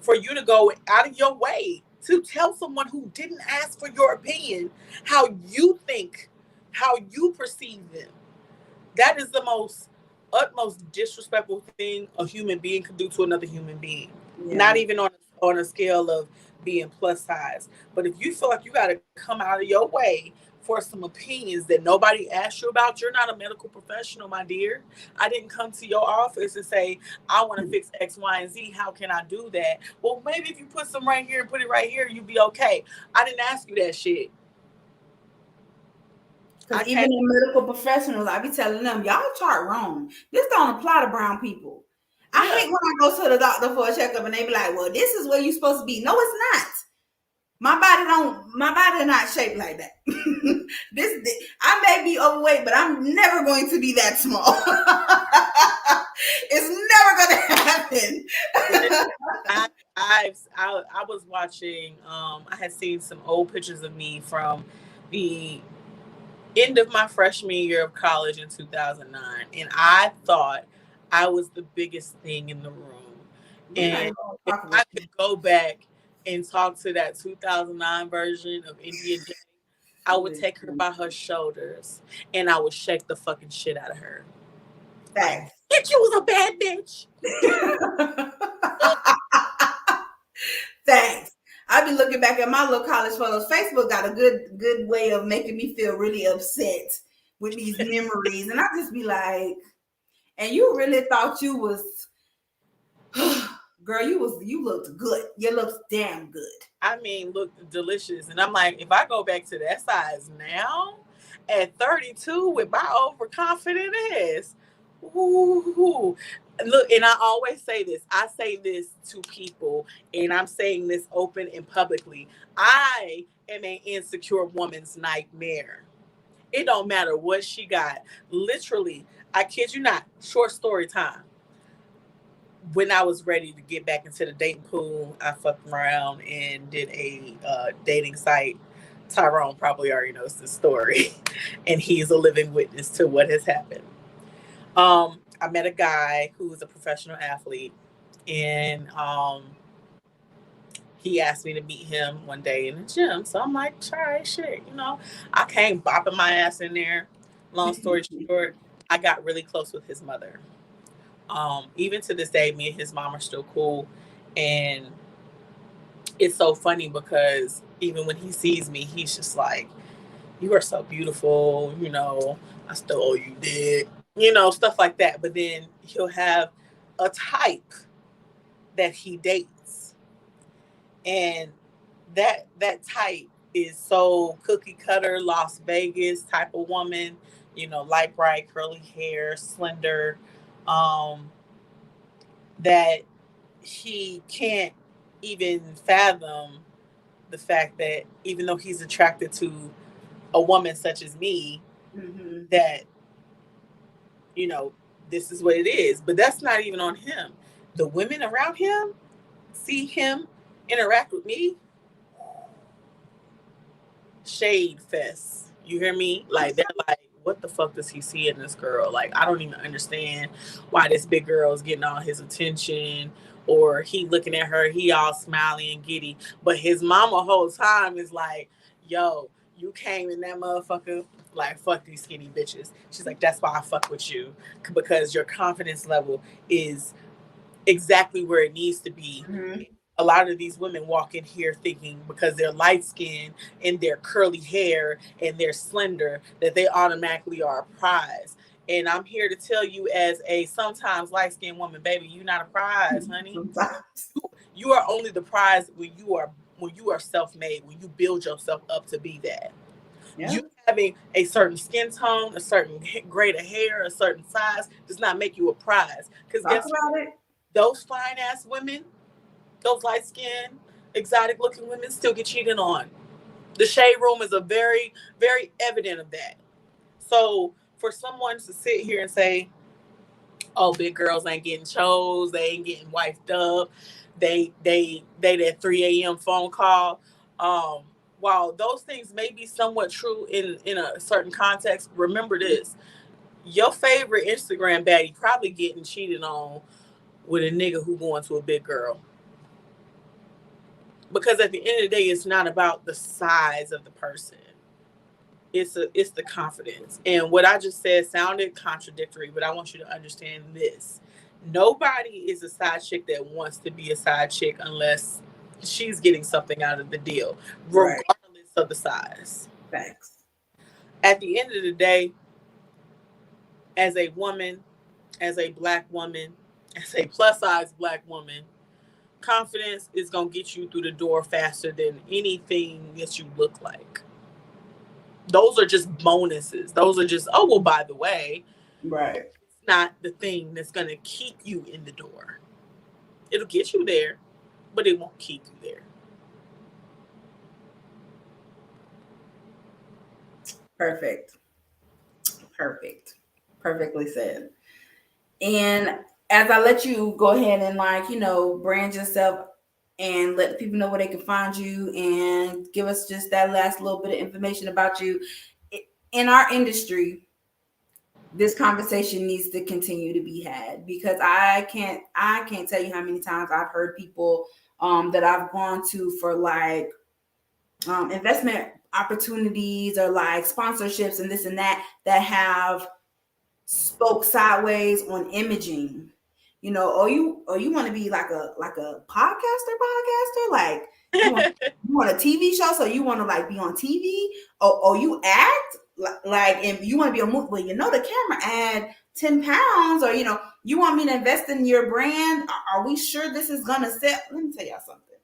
for you to go out of your way to tell someone who didn't ask for your opinion how you think, how you perceive them. That is the most utmost disrespectful thing a human being could do to another human being. Not Yeah. even on a scale of being plus size. But if you feel like you got to come out of your way for some opinions that nobody asked you about, you're not a medical professional, my dear. I didn't come to your office and say, I want to fix X, Y, and Z. How can I do that? Well, maybe if you put some right here and put it right here, you'd be okay. I didn't ask you that shit. Because I even can't. in medical professionals, I be telling them, y'all chart wrong. This don't apply to brown people. I Yeah. hate when I go to the doctor for a checkup and they be like, well, this is where you're supposed to be. No, it's not. My body not shaped like that. I may be overweight, but I'm never going to be that small. It's never gonna happen. I, I was watching. I had seen some old pictures of me from the end of my freshman year of college in 2009, and I thought I was the biggest thing in the room. We're not And even gonna if talk I about could go back and talk to that 2009 version of India J, I would take her by her shoulders and I would shake the fucking shit out of her. Like, facts. bitch, you was a bad bitch. Thanks. I be looking back at my little college photos. Facebook got a good way of making me feel really upset with these memories, and I just be like, "And you really thought you was, girl? You looked good. You looked damn good." I mean, look delicious. And I'm like, if I go back to that size now, at 32 with my overconfident ass. Ooh. Look, and I always say this. I say this to people, and I'm saying this open and publicly. I am an insecure woman's nightmare. It don't matter what she got. Literally, I kid you not, short story time. When I was ready to get back into the dating pool, I fucked around and did a dating site. Tyrone probably already knows this story, and he's a living witness to what has happened. I met a guy who was a professional athlete, and he asked me to meet him one day in the gym. So I'm like, try shit, I came bopping my ass in there. Long story short, I got really close with his mother. Even to this day, me and his mom are still cool. And it's so funny because even when he sees me, he's just like, you are so beautiful, I stole you did, stuff like that. But then he'll have a type that he dates. And that type is so cookie cutter, Las Vegas type of woman, light bright, curly hair, slender, that he can't even fathom the fact that even though he's attracted to a woman such as me, that, this is what it is. But that's not even on him. The women around him see him interact with me, shade fest. You hear me? Like, they're like, what the fuck does he see in this girl? Like, I don't even understand why this big girl is getting all his attention, or he looking at her, he all smiley and giddy. But his mama whole time is like, yo, you came in that motherfucker like, fuck these skinny bitches. She's like, that's why I fuck with you, because your confidence level is exactly where it needs to be. A lot of these women walk in here thinking because they're light skinned and they're curly hair and they're slender that they automatically are a prize. And I'm here to tell you, as a sometimes light skinned woman, baby, you're not a prize, honey. You are only the prize when you are self made, when you build yourself up to be that. Yeah. You having a certain skin tone, a certain grade of hair, a certain size does not make you a prize. Because guess what? Those fine ass women, those light skinned, exotic looking women still get cheated on. The shade room is a very, very evident of that. So for someone to sit here and say, oh, big girls ain't getting chose, they ain't getting wifed up, they that 3 a.m. phone call. While those things may be somewhat true in a certain context, remember this. Your favorite Instagram baddie probably getting cheated on with a nigga who going to a big girl. Because at the end of the day, it's not about the size of the person. It's the confidence. And what I just said sounded contradictory, but I want you to understand this. Nobody is a side chick that wants to be a side chick unless she's getting something out of the deal, regardless of the size. Thanks. At the end of the day, as a woman, as a black woman, as a plus size black woman, confidence is going to get you through the door faster than anything that you look like. Those are just bonuses. Those are just, oh, well, by the way. Right. It's not the thing that's going to keep you in the door. It'll get you there, but it won't keep you there. Perfect. Perfectly said. And as I let you go ahead and brand yourself and let people know where they can find you and give us just that last little bit of information about you. In our industry, this conversation needs to continue to be had, because I can't tell you how many times I've heard people that I've gone to for investment opportunities or sponsorships and this and that have spoke sideways on imaging. You want to be like a podcaster, like you want a TV show, so you want to be on TV, or you act and you want to be a movie. Well, the camera add 10 pounds, or you want me to invest in your brand. Are we sure this is gonna sell? Let me tell y'all something.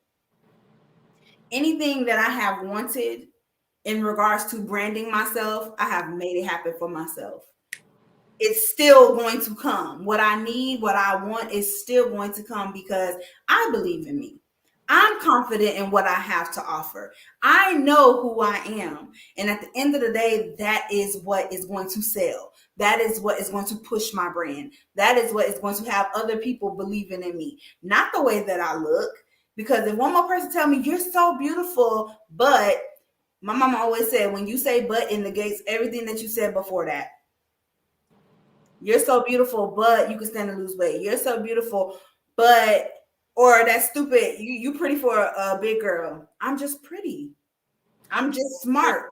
Anything that I have wanted in regards to branding myself, I have made it happen for myself. It's still going to come. What I need, what I want is still going to come because I believe in me. I'm confident in what I have to offer. I know who I am. And at the end of the day, that is what is going to sell. That is what is going to push my brand. That is what is going to have other people believing in me. Not the way that I look. Because if one more person tell me, you're so beautiful, but my mama always said, when you say but, it negates everything that you said before that. You're so beautiful, but you can stand to lose weight. You're so beautiful, but or that's stupid. You pretty for a big girl. I'm just pretty. I'm just smart.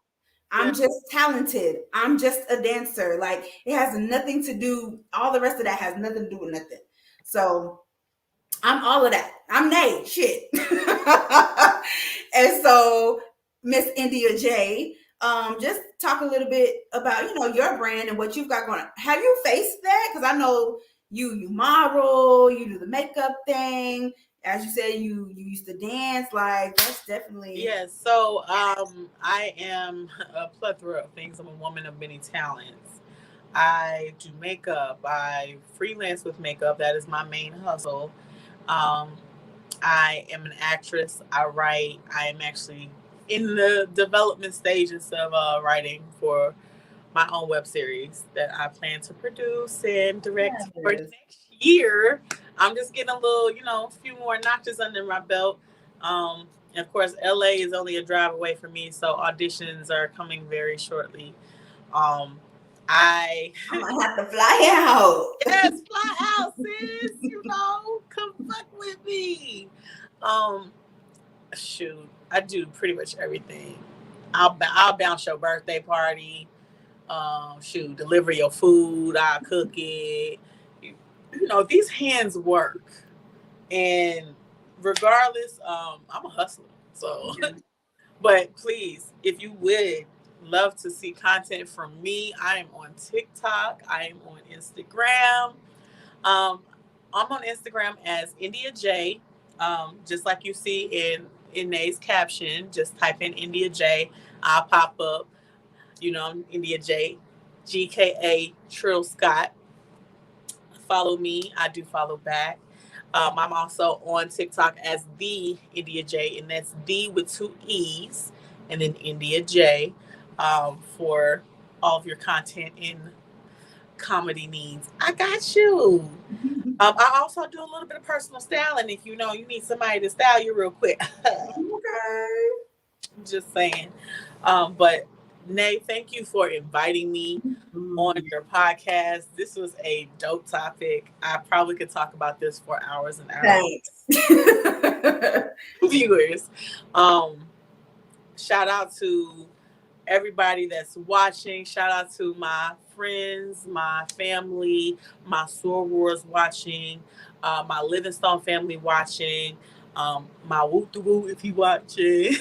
I'm Yeah. just talented. I'm just a dancer. Like it has nothing to do. All the rest of that has nothing to do with nothing. So I'm all of that. I'm Nay. Shit. And so, Miss Endia J, just talk a little bit about your brand and what you've got going on. Have you faced that? Because I know you model, you do the makeup thing. As you said, you used to dance. Like that's definitely Yes. So I am a plethora of things. I'm a woman of many talents. I do makeup. I freelance with makeup. That is my main hustle. Um, I am an actress. I write. I am actually in the development stages of writing for my own web series that I plan to produce and direct for yes. next year. I'm just getting a little, a few more notches under my belt. And of course, LA is only a drive away from me, so auditions are coming very shortly. Um, I I might have to fly out. yes, fly out, sis. Come fuck with me. Um, Shoot, I do pretty much everything. I'll bounce your birthday party. Shoot, deliver your food. I'll cook it. These hands work, and regardless, I'm a hustler. So, but please, if you would love to see content from me, I am on TikTok. I am on Instagram. Um, I'm on Instagram as Endia J. Just like you see in Nay's caption, just type in Endia J. I'll pop up. I'm Endia J. GKA Trill Scott. Follow me. I do follow back. I'm also on TikTok as the Endia J, and that's D with two E's, and then Endia J, for all of your content and comedy needs. I got you. I also do a little bit of personal styling if you need somebody to style you real quick. Okay. Just saying. But Nay, thank you for inviting me on your podcast. This was a dope topic. I probably could talk about this for hours and hours. Thanks. Viewers. Shout out to everybody that's watching. Shout out to my friends, my family, my sorors watching, my Livingstone family watching, my woo woo if you watching.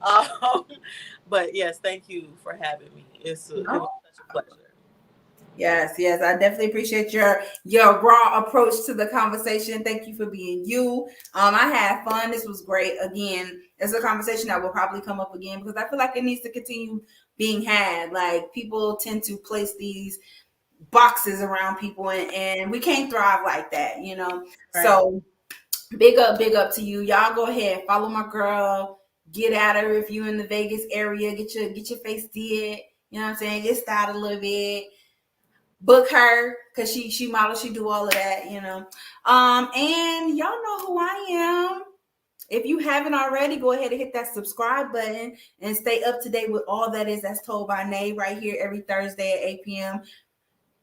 um, but yes, thank you for having me. It was such a pleasure. Yes, I definitely appreciate your raw approach to the conversation. Thank you for being you. I had fun. This was great. Again, it's a conversation that will probably come up again because I feel like it needs to continue being had. Like people tend to place these boxes around people and we can't thrive like that. Right. So big up to you. Y'all go ahead, follow my girl, get at her if you in the Vegas area, get your face did. You know what I'm saying? Get started a little bit, book her because she models, she do all of that. And y'all know who I am. If you haven't already, go ahead and hit that subscribe button and stay up to date with all that is that's told by Nay right here every Thursday at 8 p.m.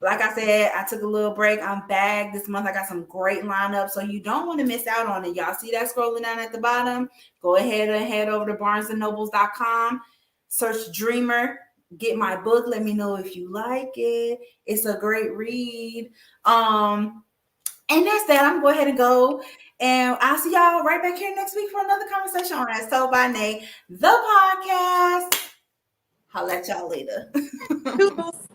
Like I said, I took a little break. I'm back this month. I got some great lineup, so you don't want to miss out on it. Y'all see that scrolling down at the bottom? Go ahead and head over to barnesandnobles.com, search Dreamer, get my book. Let me know if you like it. It's a great read. And that's that. I'm going to go ahead and go. And I'll see y'all right back here next week for another conversation on As Told by Nay, the podcast. I'll let y'all later. Toodles.